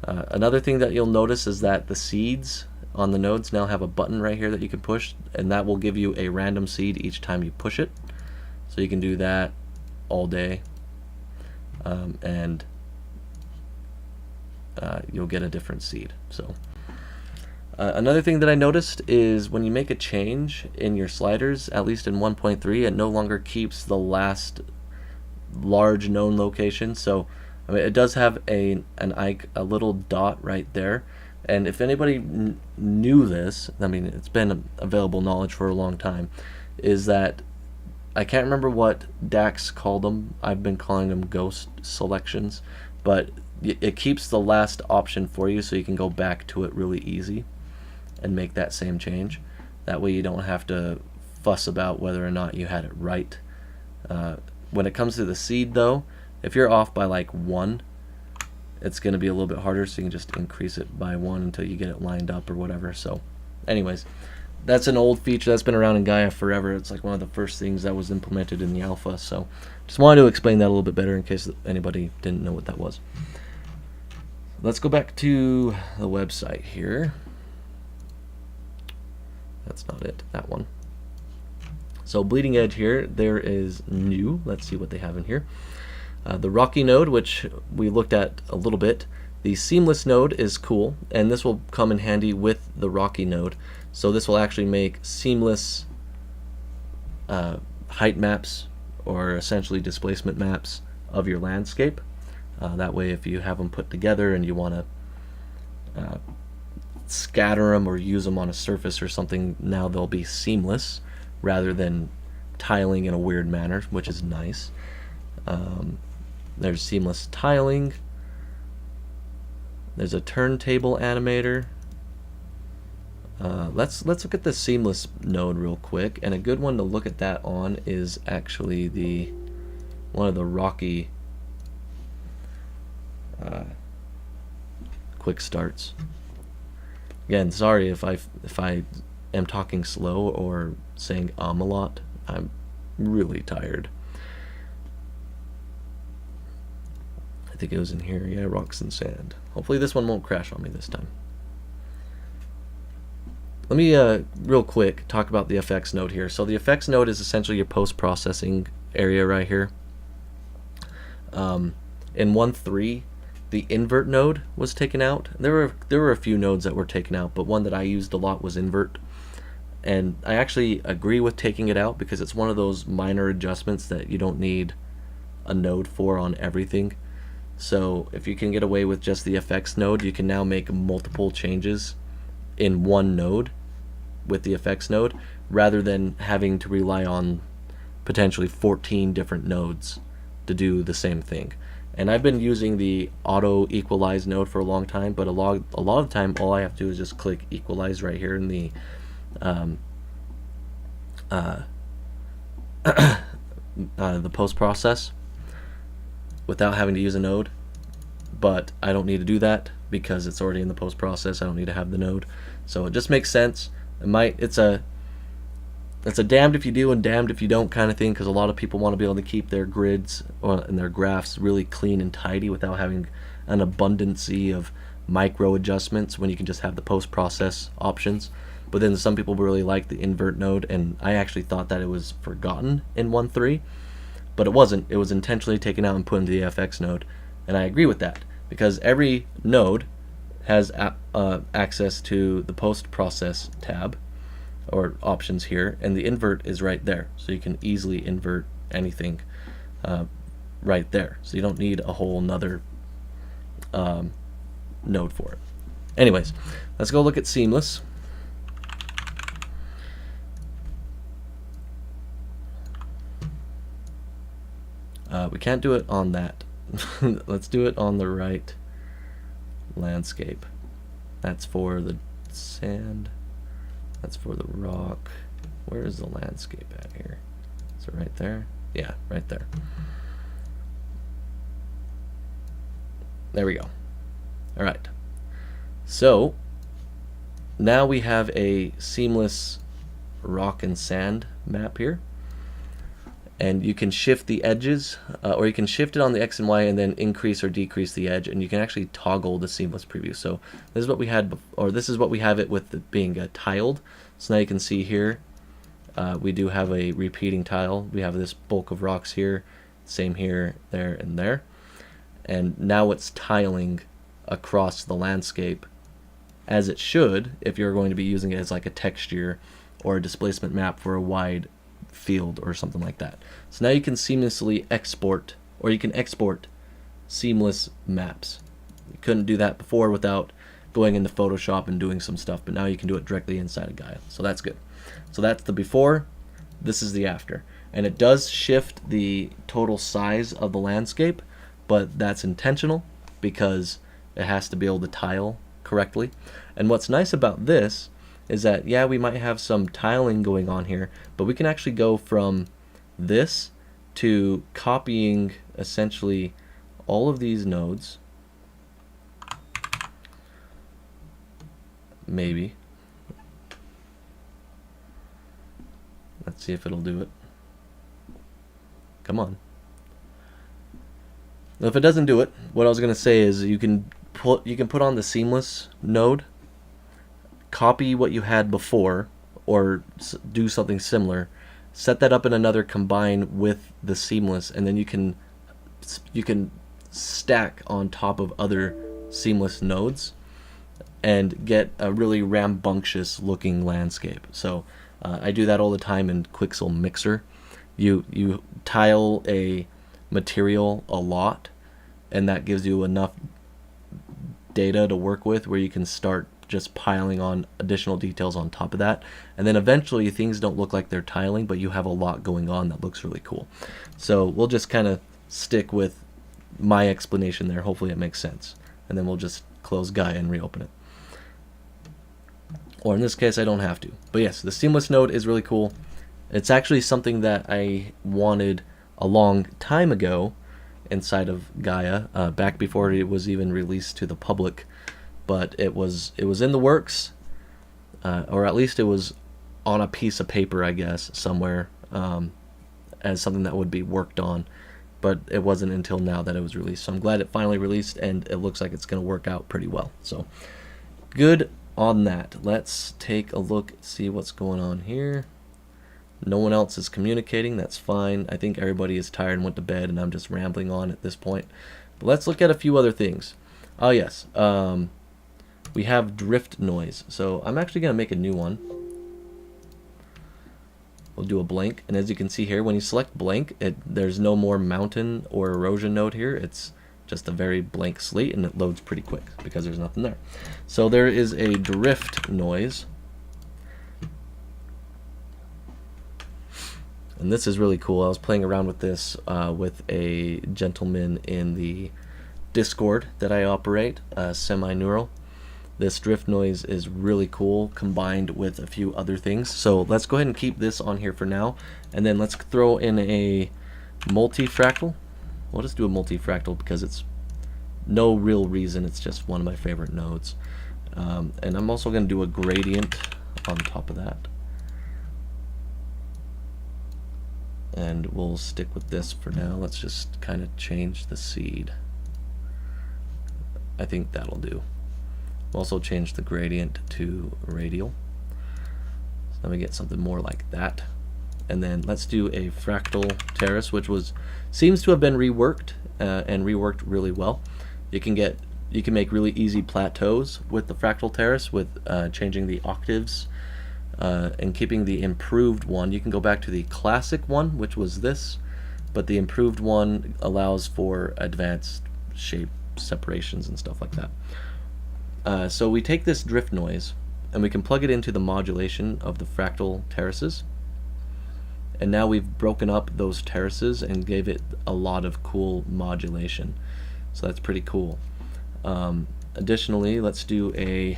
Another thing that you'll notice is that the seeds on the nodes now have a button right here that you can push, and that will give you a random seed each time you push it. So you can do that all day, and you'll get a different seed. So another thing that I noticed is when you make a change in your sliders, at least in 1.3, it no longer keeps the last large known location. So I mean, it does have a little dot right there, and if anybody knew this, I mean, it's been available knowledge for a long time, is that I can't remember what Dax called them. I've been calling them ghost selections, but it keeps the last option for you, so you can go back to it really easy and make that same change. That way you don't have to fuss about whether or not you had it right. When it comes to the seed, though, if you're off by like 1, it's going to be a little bit harder, so you can just increase it by 1 until you get it lined up or whatever. So anyways, that's an old feature that's been around in Gaia forever. It's like one of the first things that was implemented in the alpha, so just wanted to explain that a little bit better in case anybody didn't know what that was. Let's go back to the website here. That's not it, that one. So Bleeding Edge here, there is new. Let's see what they have in here. The Rocky node, which we looked at a little bit. The Seamless node is cool, and this will come in handy with the Rocky node. So this will actually make seamless height maps, or essentially displacement maps of your landscape. That way, if you have them put together and you want to scatter them or use them on a surface or something, now they'll be seamless rather than tiling in a weird manner, which is nice. There's seamless tiling. There's a turntable animator. Let's look at the seamless node real quick, and a good one to look at that on is actually one of the Rocky quick starts. Again, sorry if I am talking slow or saying a lot. I'm really tired. I think it was in here. Yeah, rocks and sand. Hopefully this one won't crash on me this time. Let me real quick talk about the effects node here. So the effects node is essentially your post-processing area right here. In 1.3, the invert node was taken out. There were a few nodes that were taken out, but one that I used a lot was invert. And I actually agree with taking it out because it's one of those minor adjustments that you don't need a node for on everything. So if you can get away with just the effects node, you can now make multiple changes in one node with the effects node, rather than having to rely on potentially 14 different nodes to do the same thing. And I've been using the auto equalize node for a long time, but a lot of the time all I have to do is just click equalize right here in the post process without having to use a node. But I don't need to do that because it's already in the post process. I don't need to have the node, so it just makes sense. It's a damned if you do and damned if you don't kind of thing, because a lot of people want to be able to keep their grids and their graphs really clean and tidy without having an abundancy of micro adjustments when you can just have the post process options. But then some people really like the invert node, and I actually thought that it was forgotten in 1.3, but it wasn't. It was intentionally taken out and put into the FX node, and I agree with that because every node has access to the post process tab, or options here, and the invert is right there, so you can easily invert anything right there, so you don't need a whole nother node for it. Anyways, let's go look at seamless. We can't do it on that. Let's do it on the right landscape. That's for the sand. That's for the rock. Where is the landscape at here? Is it right there? Yeah, right there. There we go. All right. So now we have a seamless rock and sand map here. And you can shift the edges, or you can shift it on the X and Y and then increase or decrease the edge, and you can actually toggle the seamless preview. So this is what we had, or this is what we have it with it being tiled. So now you can see here, we do have a repeating tile. We have this bulk of rocks here, same here, there, and there. And now it's tiling across the landscape, as it should if you're going to be using it as like a texture or a displacement map for a wide field or something like that. So now you can seamlessly export, or you can export seamless maps. You couldn't do that before without going into Photoshop and doing some stuff, but now you can do it directly inside of Gaia. So that's good. So that's the before, this is the after. And it does shift the total size of the landscape, but that's intentional because it has to be able to tile correctly. And what's nice about this is that, yeah, we might have some tiling going on here, but we can actually go from this to copying essentially all of these nodes. Maybe. Let's see if it'll do it. Come on. Now, if it doesn't do it, what I was going to say is you can put on the seamless node, copy what you had before, or do something similar, set that up in another, combine with the seamless, and then you can stack on top of other seamless nodes and get a really rambunctious looking landscape. So I do that all the time in Quixel Mixer. You tile a material a lot, and that gives you enough data to work with where you can start just piling on additional details on top of that, and then eventually things don't look like they're tiling, but you have a lot going on that looks really cool. So we'll just kind of stick with my explanation there. Hopefully it makes sense, and then we'll just close Gaia and reopen it, or in this case I don't have to. But yes, the seamless node is really cool. It's actually something that I wanted a long time ago inside of Gaia, back before it was even released to the public. But it was in the works, or at least it was on a piece of paper, I guess, somewhere, as something that would be worked on. But it wasn't until now that it was released. So I'm glad it finally released, and it looks like it's going to work out pretty well. So good on that. Let's take a look, see what's going on here. No one else is communicating. That's fine. I think everybody is tired and went to bed, and I'm just rambling on at this point. But let's look at a few other things. Oh yes. We have drift noise. So I'm actually going to make a new one. We'll do a blank. And as you can see here, when you select blank, there's no more mountain or erosion node here. It's just a very blank slate, and it loads pretty quick because there's nothing there. So there is a drift noise. And this is really cool. I was playing around with this with a gentleman in the Discord that I operate, Semi-Neural. This drift noise is really cool, combined with a few other things. So let's go ahead and keep this on here for now, and then let's throw in a multi-fractal. We'll just do a multi-fractal because it's no real reason, it's just one of my favorite nodes. And I'm also going to do a gradient on top of that. And we'll stick with this for now. Let's just kind of change the seed. I think that'll do. Also change the gradient to radial. So let me get something more like that. And then let's do a fractal terrace, which seems to have been reworked and reworked really well. You can make really easy plateaus with the fractal terrace with changing the octaves and keeping the improved one. You can go back to the classic one, which was this, but the improved one allows for advanced shape separations and stuff like that. So we take this drift noise and we can plug it into the modulation of the fractal terraces, and now we've broken up those terraces and gave it a lot of cool modulation, so that's pretty cool. Additionally, let's do a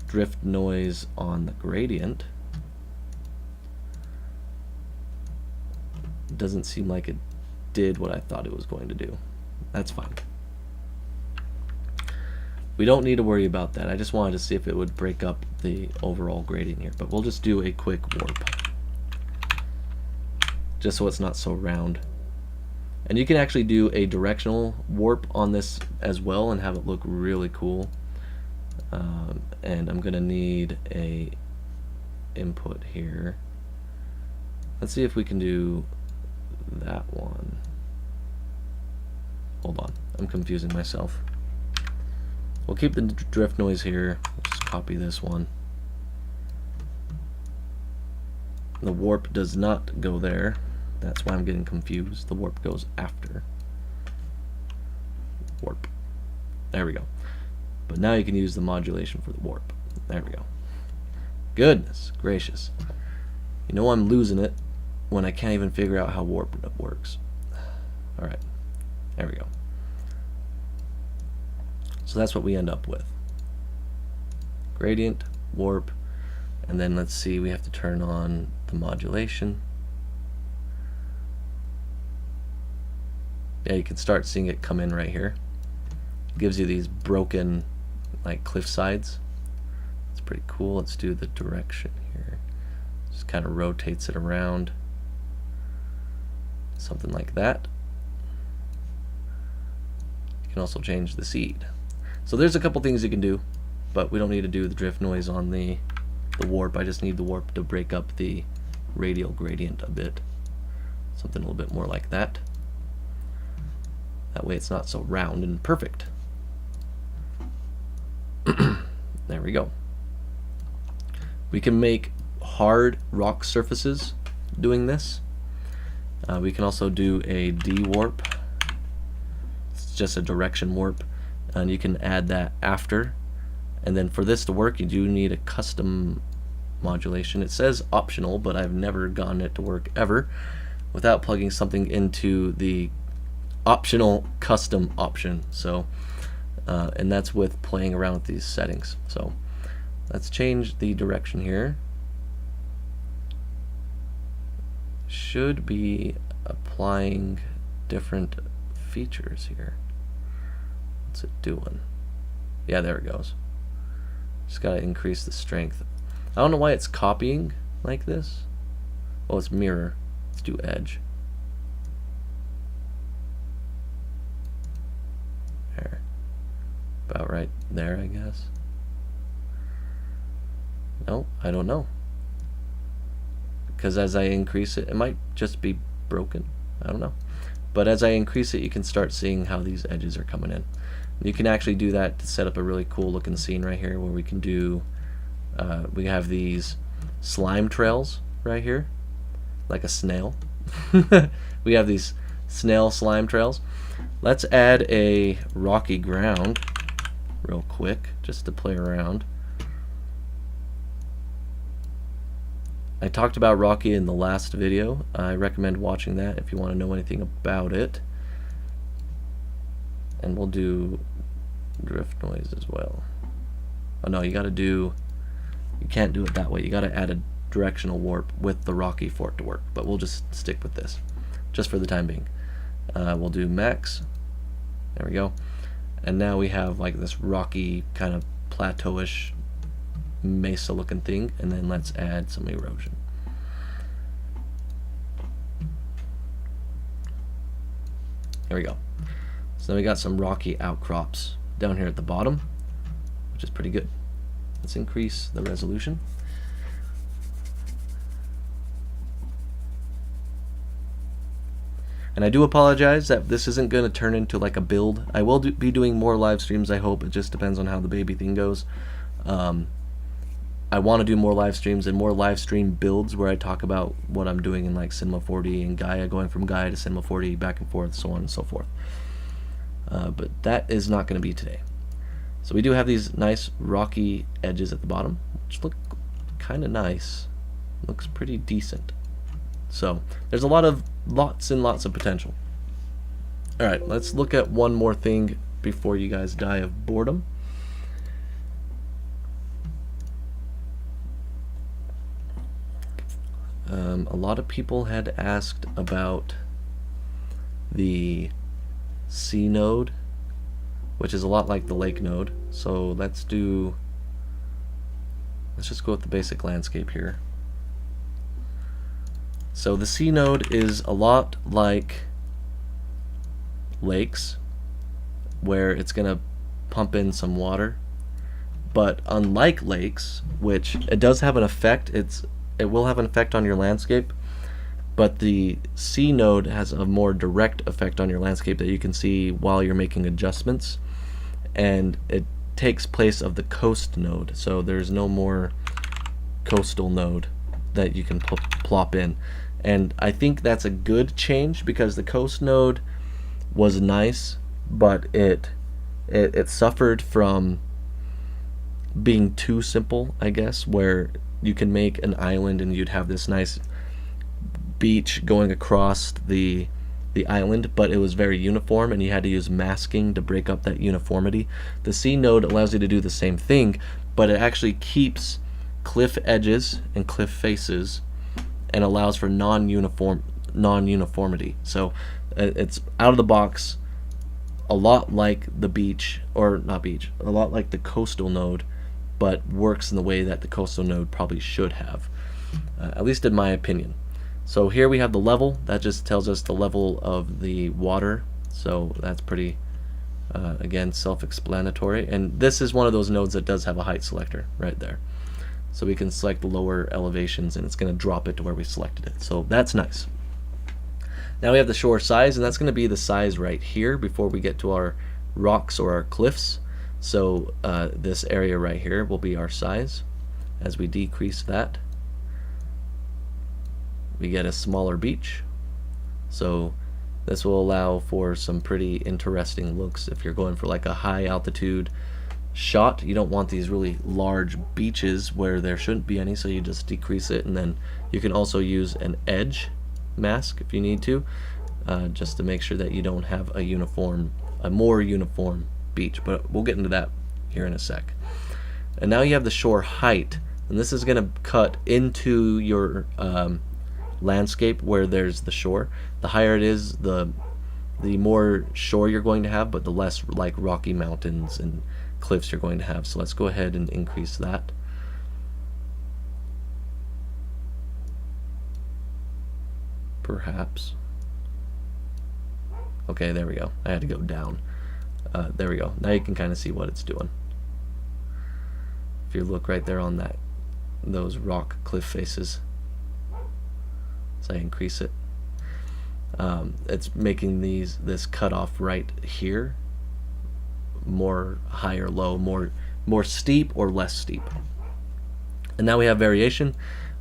drift noise on the gradient. Doesn't seem like it did what I thought it was going to do. That's fine. We don't need to worry about that. I just wanted to see if it would break up the overall gradient here, but we'll just do a quick warp, just so it's not so round. And you can actually do a directional warp on this as well and have it look really cool. And I'm gonna need a input here. Let's see if we can do that one. Hold on, I'm confusing myself. We'll keep the drift noise here. We'll just copy this one. The warp does not go there. That's why I'm getting confused. The warp goes after. Warp. There we go. But now you can use the modulation for the warp. There we go. Goodness gracious. You know I'm losing it when I can't even figure out how warp works. Alright. There we go. So that's what we end up with. Gradient, warp, and then let's see, we have to turn on the modulation. Yeah, you can start seeing it come in right here. It gives you these broken like cliff sides. It's pretty cool. Let's do the direction here. Just kind of rotates it around. Something like that. You can also change the seed. So there's a couple things you can do, but we don't need to do the drift noise on the warp. I just need the warp to break up the radial gradient a bit. Something a little bit more like that. That way it's not so round and perfect. There we go. We can make hard rock surfaces doing this. We can also do a D-warp. It's just a direction warp, and you can add that after. And then for this to work, you do need a custom modulation. It says optional, but I've never gotten it to work ever without plugging something into the optional custom option. So and that's with playing around with these settings. So let's change the direction here. Should be applying different features here. What's it doing? Yeah, there it goes. Just gotta increase the strength. I don't know why it's copying like this. Oh, it's mirror. Let's do edge. There. About right there, I guess. No, I don't know. Because as I increase it, it might just be broken. I don't know. But as I increase it, you can start seeing how these edges are coming in. You can actually do that to set up a really cool looking scene right here where we can do, we have these slime trails right here, like a snail. We have these snail slime trails. Let's add a rocky ground real quick just to play around. I talked about Rocky in the last video. I recommend watching that if you want to know anything about it. And we'll do drift noise as well. Oh no, you can't do it that way. You gotta add a directional warp with the Rocky for it to work, but we'll just stick with this just for the time being. We'll do max. There we go. And now we have like this rocky kind of plateauish mesa looking thing, and then let's add some erosion. There we go. So then we got some rocky outcrops down here at the bottom, which is pretty good. Let's increase the resolution. And I do apologize that this isn't going to turn into like a build. I will be doing more live streams, I hope. It just depends on how the baby thing goes. I want to do more live streams and more live stream builds where I talk about what I'm doing in like Cinema 4D and Gaia, going from Gaia to Cinema 4D, back and forth, so on and so forth. But that is not going to be today. So we do have these nice rocky edges at the bottom, which look kind of nice. Looks pretty decent. So there's lots and lots of potential. All right, let's look at one more thing before you guys die of boredom. A lot of people had asked about the sea node, which is a lot like the lake node. So let's just go with the basic landscape here. So the sea node is a lot like lakes, where it's going to pump in some water. But unlike lakes, which it does have an effect, it will have an effect on your landscape, but the sea node has a more direct effect on your landscape that you can see while you're making adjustments, and it takes place of the coast node. So there's no more coastal node that you can plop in, and I think that's a good change, because the coast node was nice, but it suffered from being too simple, I guess, where you can make an island and you'd have this nice beach going across the island, but it was very uniform and you had to use masking to break up that uniformity. The sea node allows you to do the same thing, but it actually keeps cliff edges and cliff faces and allows for non-uniformity. So it's out of the box, a lot like the beach, or not beach, a lot like the coastal node, but works in the way that the coastal node probably should have, at least in my opinion. So here we have the level. That just tells us the level of the water, so that's pretty, again, self-explanatory. And this is one of those nodes that does have a height selector right there. So we can select the lower elevations and it's going to drop it to where we selected it. So that's nice. Now we have the shore size, and that's going to be the size right here before we get to our rocks or our cliffs. So this area right here will be our size. As we decrease that, we get a smaller beach. So this will allow for some pretty interesting looks. If you're going for like a high altitude shot, you don't want these really large beaches where there shouldn't be any, so you just decrease it. And then you can also use an edge mask if you need to, just to make sure that you don't have a more uniform beach, but we'll get into that here in a sec. And now you have the shore height, and this is going to cut into your landscape where there's the shore. The higher it is, the more shore you're going to have, but the less like rocky mountains and cliffs you're going to have. So let's go ahead and increase that. Perhaps. Okay, there we go. I had to go down. There we go. Now you can kind of see what it's doing. If you look right there on those rock cliff faces, so I increase it, it's making this cutoff right here more high or low, more steep or less steep. And now we have variation,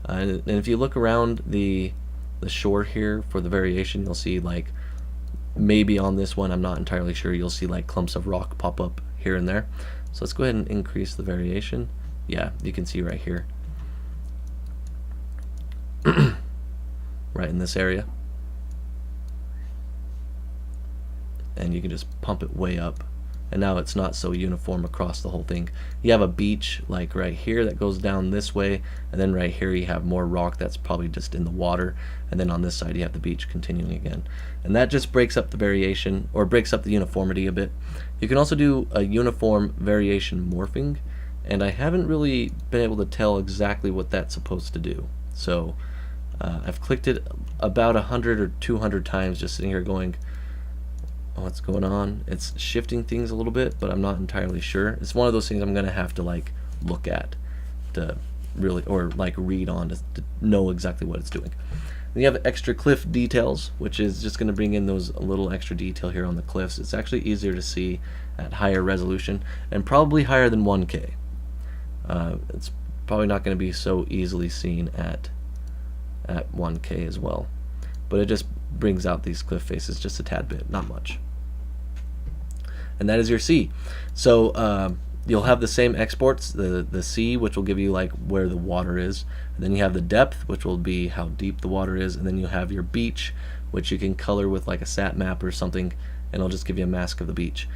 and if you look around the shore here for the variation, you'll see, like, maybe on this one, I'm not entirely sure, you'll see like clumps of rock pop up here and there. So let's go ahead and increase the variation. Yeah, you can see right here, right in this area, and you can just pump it way up, and now it's not so uniform across the whole thing. You have a beach like right here that goes down this way, and then right here you have more rock that's probably just in the water, and then on this side you have the beach continuing again. And that just breaks up the variation, or breaks up the uniformity a bit. You can also do a uniform variation morphing, and I haven't really been able to tell exactly what that's supposed to do. So I've clicked it about 100 or 200 times, just sitting here going, what's going on? It's shifting things a little bit, but I'm not entirely sure. It's one of those things I'm gonna have to like look at to really, or like read on to know exactly what it's doing. Then you have extra cliff details, which is just going to bring in those little extra detail here on the cliffs. It's actually easier to see at higher resolution, and probably higher than 1K. It's probably not going to be so easily seen at 1K as well. But it just brings out these cliff faces just a tad bit, not much. And that is your sea. So you'll have the same exports, the sea, which will give you like where the water is, and then you have the depth, which will be how deep the water is, and then you have your beach, which you can color with like a sat map or something, and it'll just give you a mask of the beach.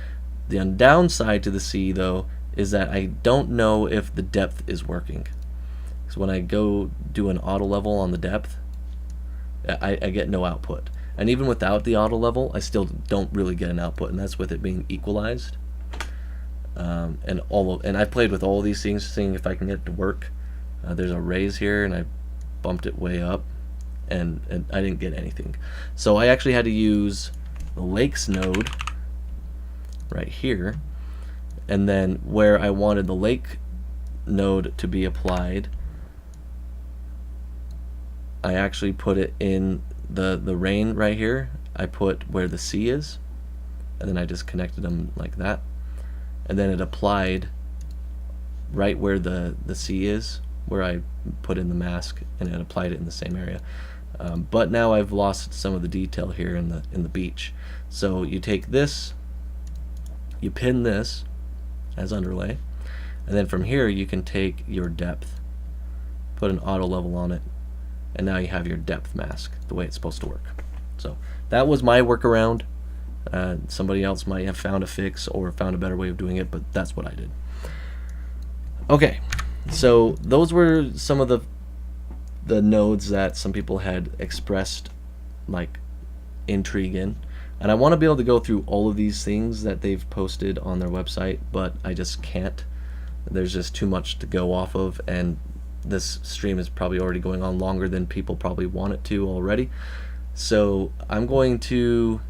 The downside to the sea, though, is that I don't know if the depth is working. So when I go do an auto level on the depth, I get no output. And even without the auto level, I still don't really get an output, and that's with it being equalized. And I've played with all these things, seeing if I can get it to work. There's a raise here, and I bumped it way up, and I didn't get anything. So I actually had to use the lakes node right here, and then where I wanted the lake node to be applied, I actually put it in the rain right here. I put where the sea is, and then I just connected them like that, and then it applied right where the sea is, where I put in the mask, and it applied it in the same area. But now I've lost some of the detail here in the beach. So you take this, you pin this as underlay, and then from here you can take your depth, put an auto level on it, and now you have your depth mask the way it's supposed to work. So that was my workaround. Somebody else might have found a fix or found a better way of doing it, but that's what I did. Okay, so those were some of the nodes that some people had expressed like intrigue in, and I want to be able to go through all of these things that they've posted on their website, but I just can't. There's just too much to go off of, and this stream is probably already going on longer than people probably want it to already. So I'm going to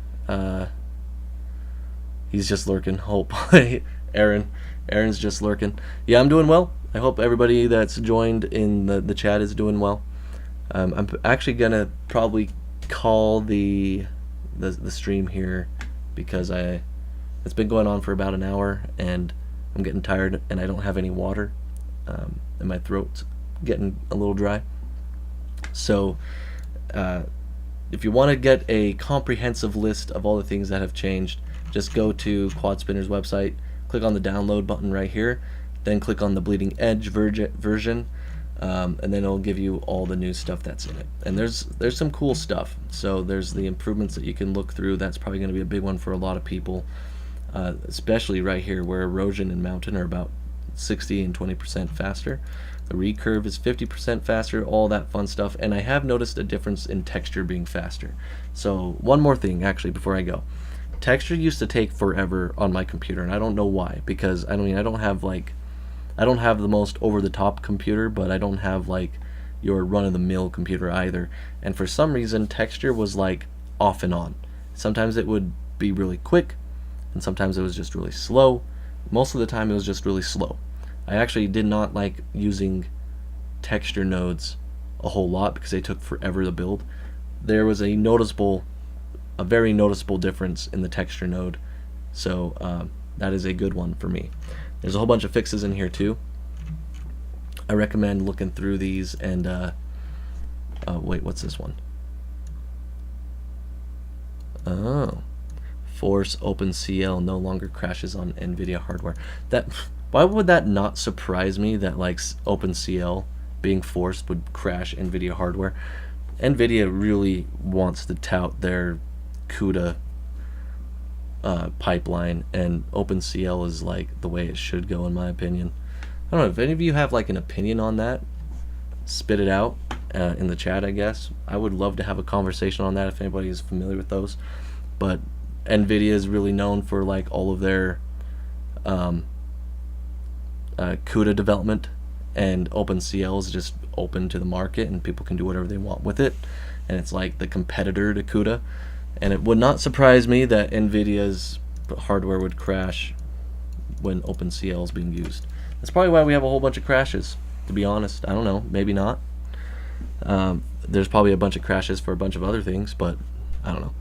he's just lurking. Hope Aaron's just lurking. Yeah, I'm doing well. I hope everybody that's joined in the chat is doing well. I'm actually gonna probably call the stream here because it's been going on for about an hour and I'm getting tired and I don't have any water, and my throat's getting a little dry. So if you want to get a comprehensive list of all the things that have changed, just go to Quad Spinner's website, click on the download button right here, then click on the Bleeding Edge version, and then it'll give you all the new stuff that's in it. And there's some cool stuff. So there's the improvements that you can look through. That's probably going to be a big one for a lot of people, especially right here where erosion and mountain are about 60 and 20% faster. The recurve is 50% faster, all that fun stuff. And I have noticed a difference in texture being faster. So one more thing actually before I go. Texture used to take forever on my computer, and I don't know why, because I don't have the most over-the-top computer, but I don't have like your run-of-the-mill computer either. And for some reason, texture was like off and on. Sometimes it would be really quick, and sometimes it was just really slow. Most of the time it was just really slow. I actually did not like using texture nodes a whole lot because they took forever to build. There was a very noticeable difference in the texture node, so that is a good one for me. There's a whole bunch of fixes in here too. I recommend looking through these and wait, what's this one? Oh, Force OpenCL no longer crashes on NVIDIA hardware. Why would that not surprise me that like OpenCL being forced would crash NVIDIA hardware? NVIDIA really wants to tout their CUDA pipeline, and OpenCL is like the way it should go in my opinion. I don't know if any of you have like an opinion on that. Spit it out in the chat, I guess. I would love to have a conversation on that if anybody is familiar with those. But NVIDIA is really known for like all of their CUDA development, and OpenCL is just open to the market and people can do whatever they want with it, and it's like the competitor to CUDA. And it would not surprise me that NVIDIA's hardware would crash when OpenCL is being used. That's probably why we have a whole bunch of crashes, to be honest. I don't know, maybe not. There's probably a bunch of crashes for a bunch of other things, but I don't know.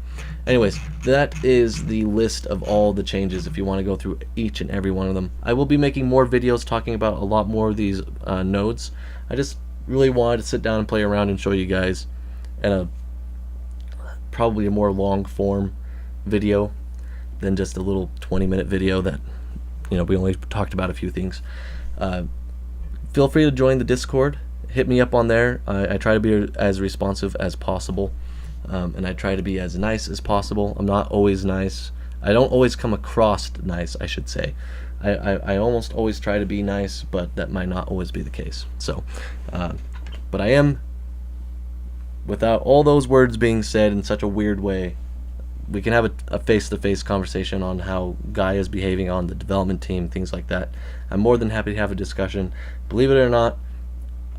anyways, that is the list of all the changes if you want to go through each and every one of them. I will be making more videos talking about a lot more of these nodes. I just really wanted to sit down and play around and show you guys in a probably a more long form video than just a little 20-minute video that, you know, we only talked about a few things. Feel free to join the Discord. Hit me up on there. I try to be as responsive as possible, and I try to be as nice as possible. I'm not always nice. I don't always come across nice, I should say. I almost always try to be nice, but that might not always be the case. So, but I am, without all those words being said in such a weird way, we can have a face-to-face conversation on how Gaia is behaving on the development team, things like that. I'm more than happy to have a discussion. Believe it or not,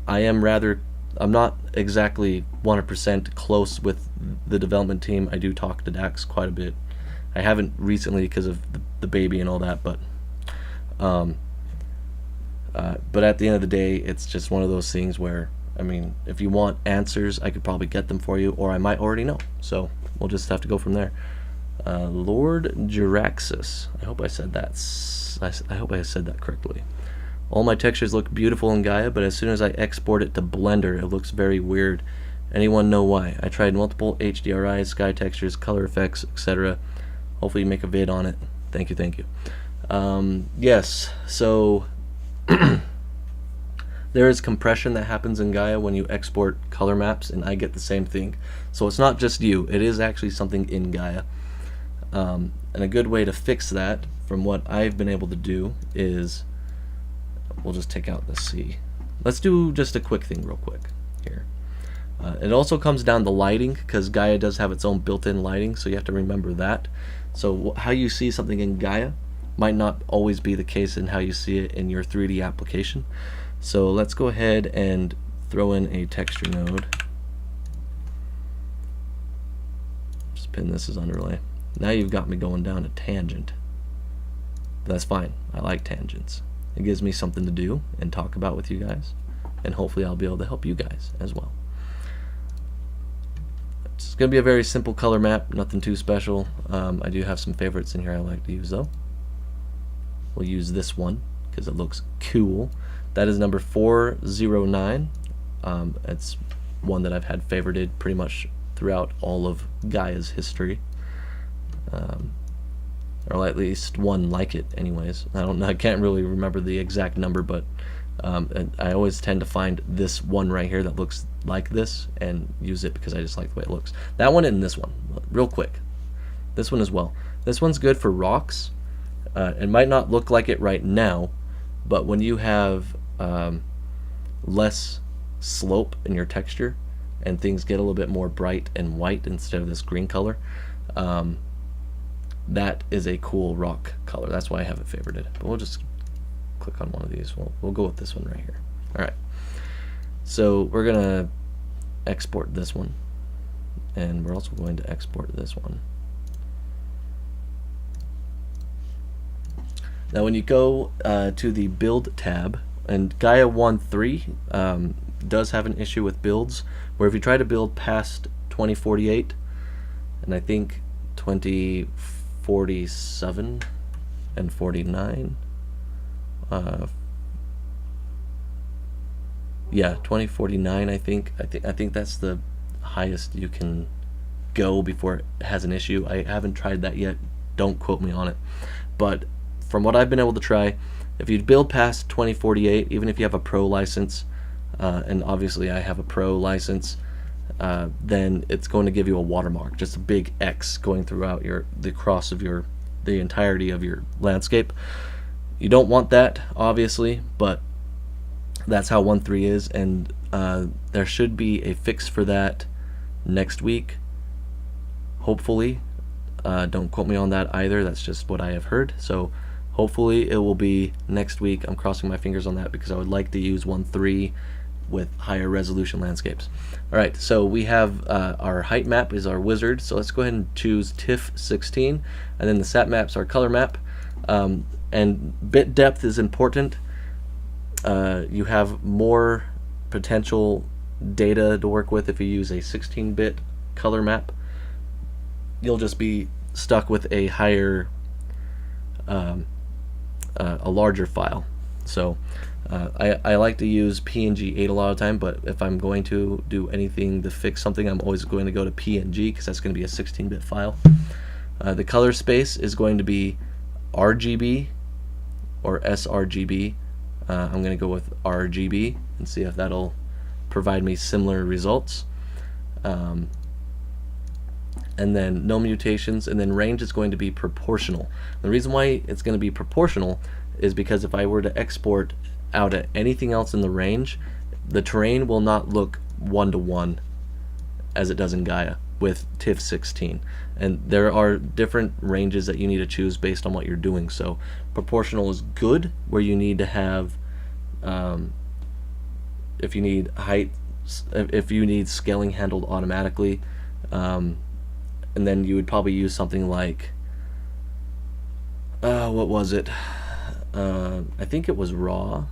I'm not exactly 100% close with the development team. I do talk to Dax quite a bit. I haven't recently because of the baby and all that, but at the end of the day, it's just one of those things where, I mean, if you want answers, I could probably get them for you, or I might already know. So we'll just have to go from there. Lord Jiraxis. I hope I said that. I hope I said that correctly. All my textures look beautiful in Gaia, but as soon as I export it to Blender, it looks very weird. Anyone know why? I tried multiple HDRIs, sky textures, color effects, etc. Hopefully you make a vid on it. Thank you, thank you. Yes, so there is compression that happens in Gaia when you export color maps, and I get the same thing. So it's not just you, it is actually something in Gaia. And a good way to fix that, from what I've been able to do, is we'll just take out the C. Let's do just a quick thing real quick here. It also comes down to lighting, because Gaia does have its own built-in lighting, so you have to remember that. So how you see something in Gaia might not always be the case in how you see it in your 3D application. So let's go ahead and throw in a texture node. Just pin this as underlay. Now you've got me going down a tangent. But that's fine. I like tangents. It gives me something to do and talk about with you guys, and hopefully I'll be able to help you guys as well. It's going to be a very simple color map, nothing too special. I do have some favorites in here I like to use though. We'll use this one because it looks cool. That is number 409. It's one that I've had favorited pretty much throughout all of Gaia's history. Or at least one like it anyways. I can't really remember the exact number, but I always tend to find this one right here that looks like this and use it because I just like the way it looks. That one and this one, real quick. This one as well. This one's good for rocks. It might not look like it right now, but when you have less slope in your texture and things get a little bit more bright and white instead of this green color, that is a cool rock color. That's why I have it favorited. But we'll just click on one of these. We'll go with this one right here. Alright, so we're gonna export this one, and we're also going to export this one. Now when you go to the build tab, and Gaia 1.3 does have an issue with builds, where if you try to build past 2048, and I think 2047 and 49, yeah, 2049, I think that's the highest you can go before it has an issue. I haven't tried that yet, don't quote me on it, but from what I've been able to try, if you build past 2048, even if you have a pro license, and obviously I have a pro license, then it's going to give you a watermark, just a big X going throughout the cross of the entirety of your landscape. You don't want that, obviously, but that's how 1.3 is, and there should be a fix for that next week, hopefully. Don't quote me on that either, that's just what I have heard. So hopefully it will be next week. I'm crossing my fingers on that because I would like to use 1.3 with higher resolution landscapes. Alright, so we have our height map is our wizard, so let's go ahead and choose TIFF 16, and then the sat map's our color map. And bit depth is important. You have more potential data to work with if you use a 16-bit color map. you'll just be stuck with a higher, a larger file. So I like to use PNG8 a lot of the time, but if I'm going to do anything to fix something, I'm always going to go to PNG because that's going to be a 16-bit file. The color space is going to be RGB or sRGB. I'm going to go with RGB and see if that'll provide me similar results. And then no mutations, and then range is going to be proportional. The reason why it's going to be proportional is because if I were to export out at anything else in the range, the terrain will not look 1-to-1 as it does in Gaia with TIFF 16. And there are different ranges that you need to choose based on what you're doing. So proportional is good where you need to have, if you need height, if you need scaling handled automatically, and then you would probably use something like, what was it? I think it was raw.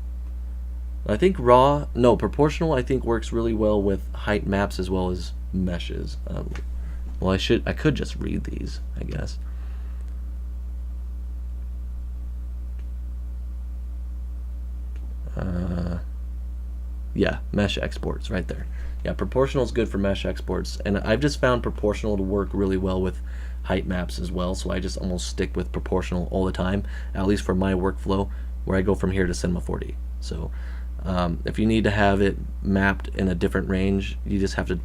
Proportional I think works really well with height maps as well as meshes. Well, I could just read these, I guess. Yeah, mesh exports right there. Yeah, proportional is good for mesh exports, and I've just found proportional to work really well with height maps as well, so I just almost stick with proportional all the time, at least for my workflow, where I go from here to Cinema 4D. So if you need to have it mapped in a different range, you just have to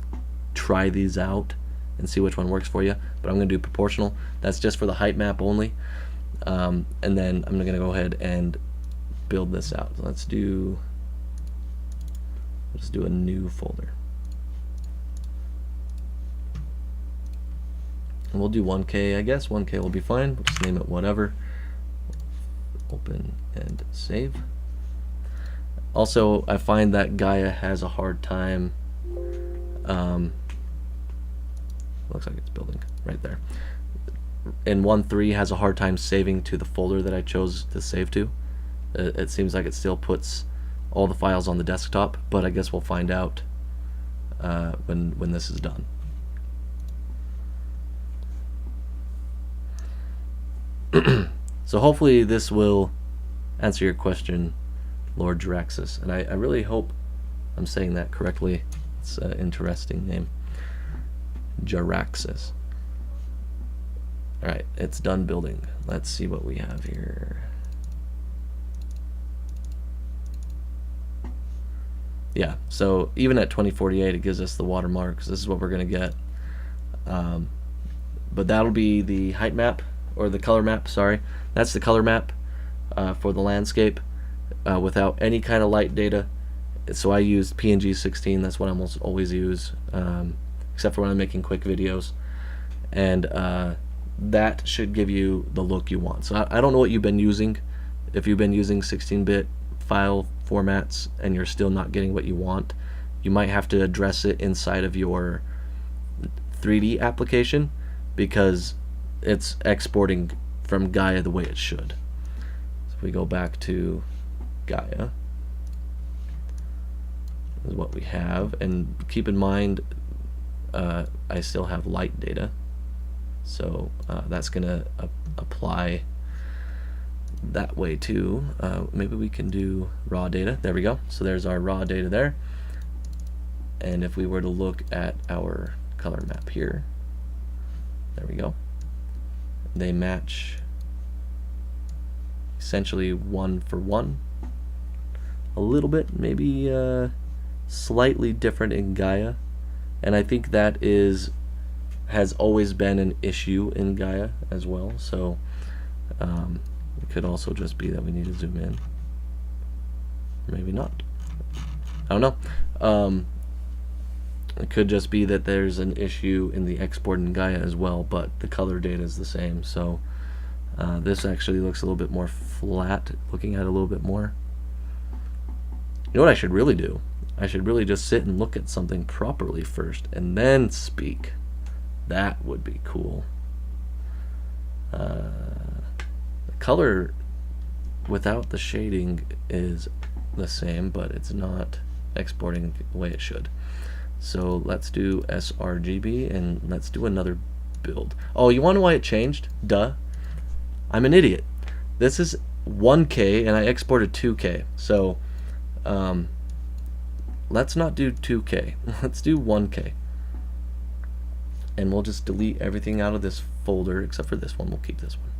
try these out and see which one works for you. But I'm going to do proportional. That's just for the height map only. And then I'm going to go ahead and build this out. So let's do a new folder. And we'll do 1K, I guess. 1K will be fine. We'll just name it whatever. Open and save. Also, I find that Gaia has a hard time. Looks like it's building right there. And 1.3 has a hard time saving to the folder that I chose to save to. It seems like it still puts all the files on the desktop, but I guess we'll find out when this is done. So hopefully this will answer your question, Lord Jaraxxus, and I really hope I'm saying that correctly. It's an interesting name, Jaraxxus. Alright, it's done building. Let's see what we have here. Yeah, so even at 2048 it gives us the watermarks. This is what we're going to get. But that'll be the height map, or the color map, sorry. That's the color map for the landscape without any kind of light data. So I use PNG 16, that's what I almost always use, except for when I'm making quick videos. And that should give you the look you want. So I don't know what you've been using. If you've been using 16-bit file formats and you're still not getting what you want, you might have to address it inside of your 3D application, because it's exporting from Gaia the way it should. So if we go back to Gaia, this is what we have, and keep in mind I still have light data, so that's gonna apply that way too. Maybe we can do raw data. There we go. So there's our raw data there. And if we were to look at our color map here, there we go. They match essentially 1-for-1. A little bit, maybe slightly different in Gaia, and I think that has always been an issue in Gaia as well. So it could also just be that we need to zoom in. Maybe not. I don't know. It could just be that there's an issue in the export in Gaia as well, but the color data is the same. So this actually looks a little bit more flat, looking at it a little bit more. You know what I should really do? I should really just sit and look at something properly first and then speak. That would be cool. The color without the shading is the same, but it's not exporting the way it should. So let's do sRGB, and let's do another build. Oh, you want to know why it changed? Duh. I'm an idiot. This is 1K and I exported 2K. So let's not do 2K. Let's do 1K. And we'll just delete everything out of this folder except for this one. We'll keep this one.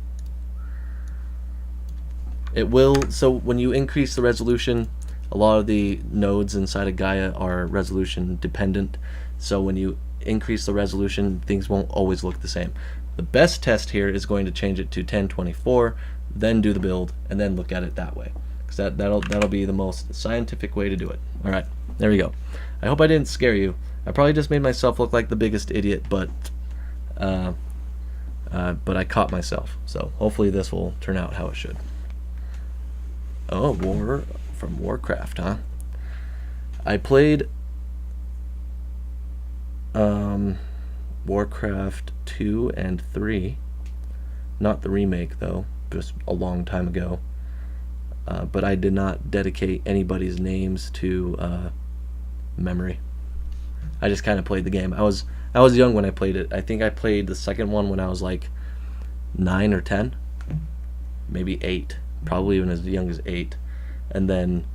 It will, so when you increase the resolution, a lot of the nodes inside of Gaia are resolution dependent. So when you increase the resolution, things won't always look the same. The best test here is going to change it to 1024, then do the build, and then look at it that way. Because that'll be the most scientific way to do it. Alright, there we go. I hope I didn't scare you. I probably just made myself look like the biggest idiot, but I caught myself. So hopefully this will turn out how it should. Oh, War from Warcraft, huh? I played Warcraft 2 and 3. Not the remake, though, just a long time ago. But I did not dedicate anybody's names to memory. I just kind of played the game. I was young when I played it. I think I played the second one when I was like 9 or 10, maybe 8, probably even as young as 8, and then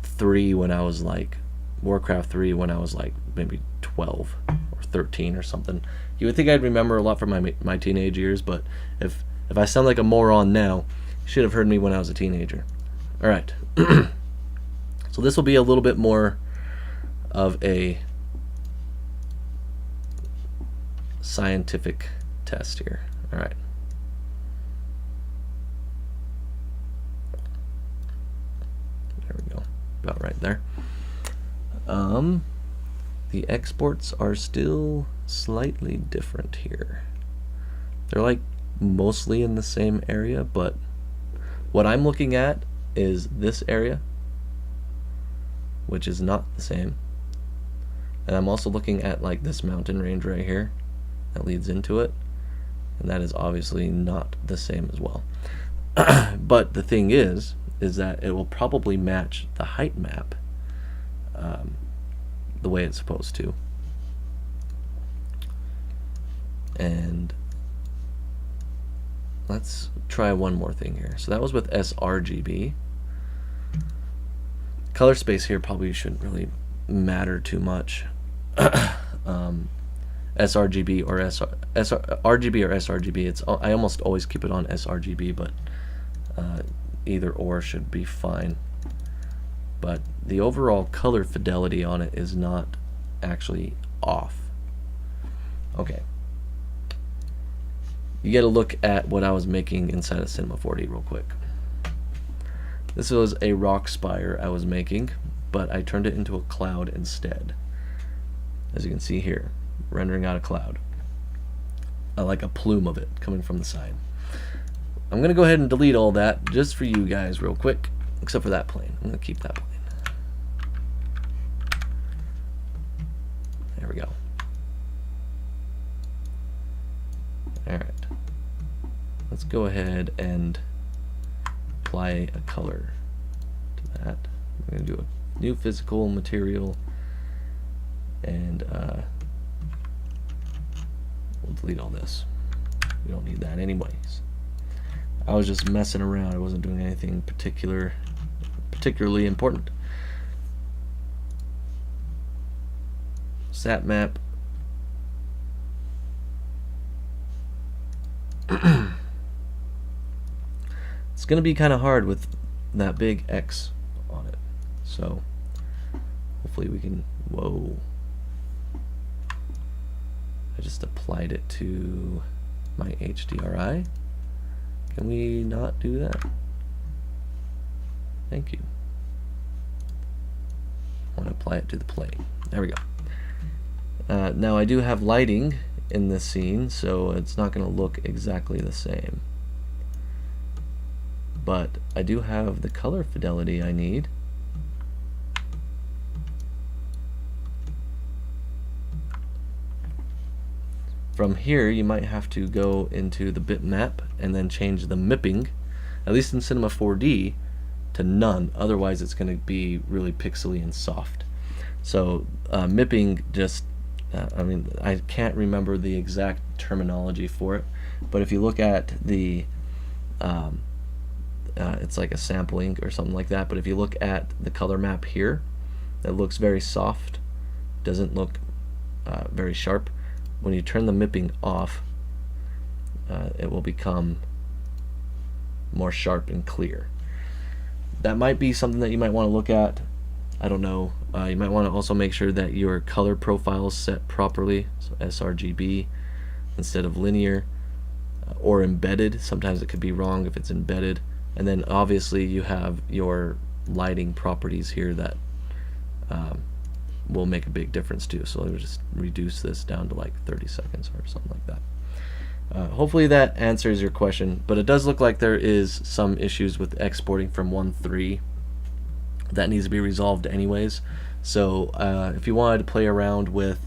3 when I was like Warcraft 3 when I was like maybe 12 or 13 or something. You would think I'd remember a lot from my teenage years, but if I sound like a moron now, you should have heard me when I was a teenager. All right. So this will be a little bit more of a scientific test here. All right. There we go. About right there. The exports are still slightly different here. They're like mostly in the same area, but what I'm looking at is this area, which is not the same. And I'm also looking at like this mountain range right here that leads into it, and that is obviously not the same as well. But the thing is that it will probably match the height map the way it's supposed to. And let's try one more thing here. So that was with sRGB. Color space here probably shouldn't really matter too much. sRGB or RGB or sRGB. I almost always keep it on sRGB, but either or should be fine. But the overall color fidelity on it is not actually off. Okay. You get a look at what I was making inside of Cinema 4D real quick. This was a rock spire I was making, but I turned it into a cloud instead. As you can see here, rendering out a cloud. I like a plume of it coming from the side. I'm going to go ahead and delete all that just for you guys real quick, except for that plane. I'm going to keep that plane. There we go. Alright. Let's go ahead and apply a color to that. We're going to do a new physical material, and we'll delete all this. We don't need that anyways. I was just messing around. I wasn't doing anything particularly important. Sat map. It's going to be kind of hard with that big X on it. So hopefully we can, whoa. I just applied it to my HDRI. Can we not do that? Thank you. I want to apply it to the plane. There we go. Now I do have lighting in this scene, so it's not going to look exactly the same. But I do have the color fidelity I need. From here, you might have to go into the bitmap and then change the mipping, at least in Cinema 4D, to none. Otherwise, it's going to be really pixely and soft. So mipping just I mean, I can't remember the exact terminology for it, but if you look at the it's like a sample ink or something like that, but if you look at the color map here, it looks very soft, doesn't look very sharp. When you turn the mipping off, it will become more sharp and clear. That might be something that you might want to look at. I don't know. You might want to also make sure that your color profile is set properly, so sRGB instead of linear, or embedded. Sometimes it could be wrong if it's embedded. And then obviously you have your lighting properties here that will make a big difference too. So let me just reduce this down to like 30 seconds or something like that. Hopefully that answers your question, but it does look like there is some issues with exporting from 1.3 that needs to be resolved anyways. So if you wanted to play around with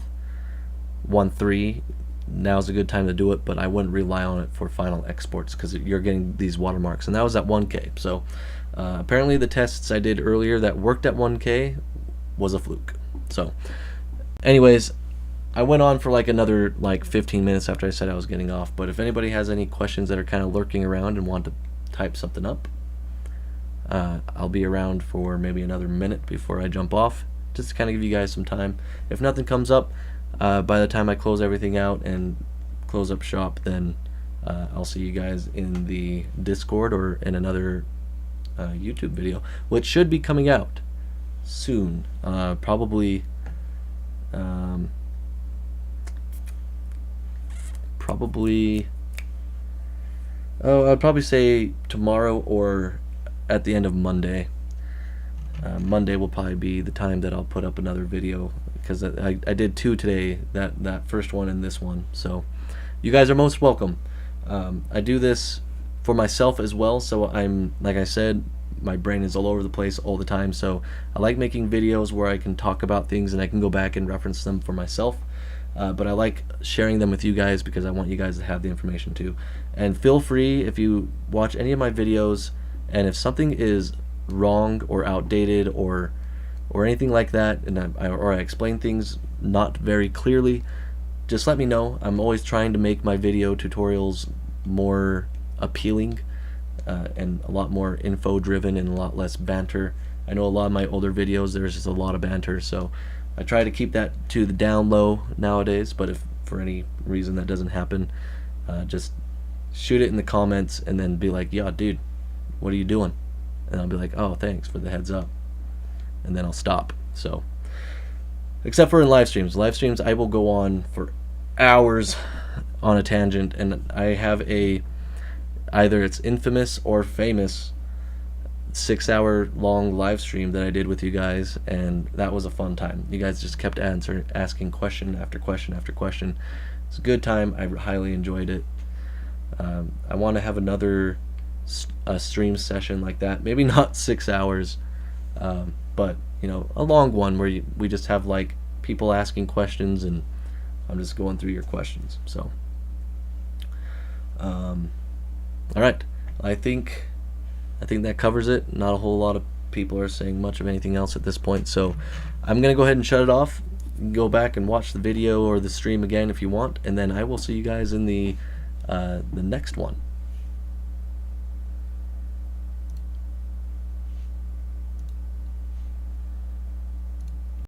1.3, now's a good time to do it, but I wouldn't rely on it for final exports because you're getting these watermarks, and that was at 1K. So apparently the tests I did earlier that worked at 1K was a fluke. So anyways, I went on for like another 15 minutes after I said I was getting off, but if anybody has any questions that are kind of lurking around and want to type something up, I'll be around for maybe another minute before I jump off, just to kind of give you guys some time. If nothing comes up by the time I close everything out and close up shop, then I'll see you guys in the Discord or in another YouTube video, which should be coming out soon. Probably I'd probably say tomorrow or at the end of Monday. Monday will probably be the time that I'll put up another video, because I did two today, that first one and this one. So you guys are most welcome. I do this for myself as well, so I'm, like I said, my brain is all over the place all the time, so I like making videos where I can talk about things and I can go back and reference them for myself. But I like sharing them with you guys because I want you guys to have the information too. And feel free, if you watch any of my videos and if something is wrong or outdated or anything like that, and I explain things not very clearly, just let me know. I'm always trying to make my video tutorials more appealing and a lot more info driven and a lot less banter. I know a lot of my older videos there's just a lot of banter, so I try to keep that to the down low nowadays. But if for any reason that doesn't happen, just shoot it in the comments and then be like, yeah dude, what are you doing? And I'll be like, oh, thanks for the heads up, and then I'll stop. So except for in live streams I will go on for hours on a tangent, and I have either it's infamous or famous 6-hour long live stream that I did with you guys, and that was a fun time. You guys just kept asking question after question after question. It's a good time. I highly enjoyed it. I want to have another stream session like that, maybe not 6 hours, but a long one where we just have like people asking questions and I'm just going through your questions. So alright, I think that covers it. Not a whole lot of people are saying much of anything else at this point, so I'm gonna go ahead and shut it off. You can go back and watch the video or the stream again if you want, and then I will see you guys in the next one.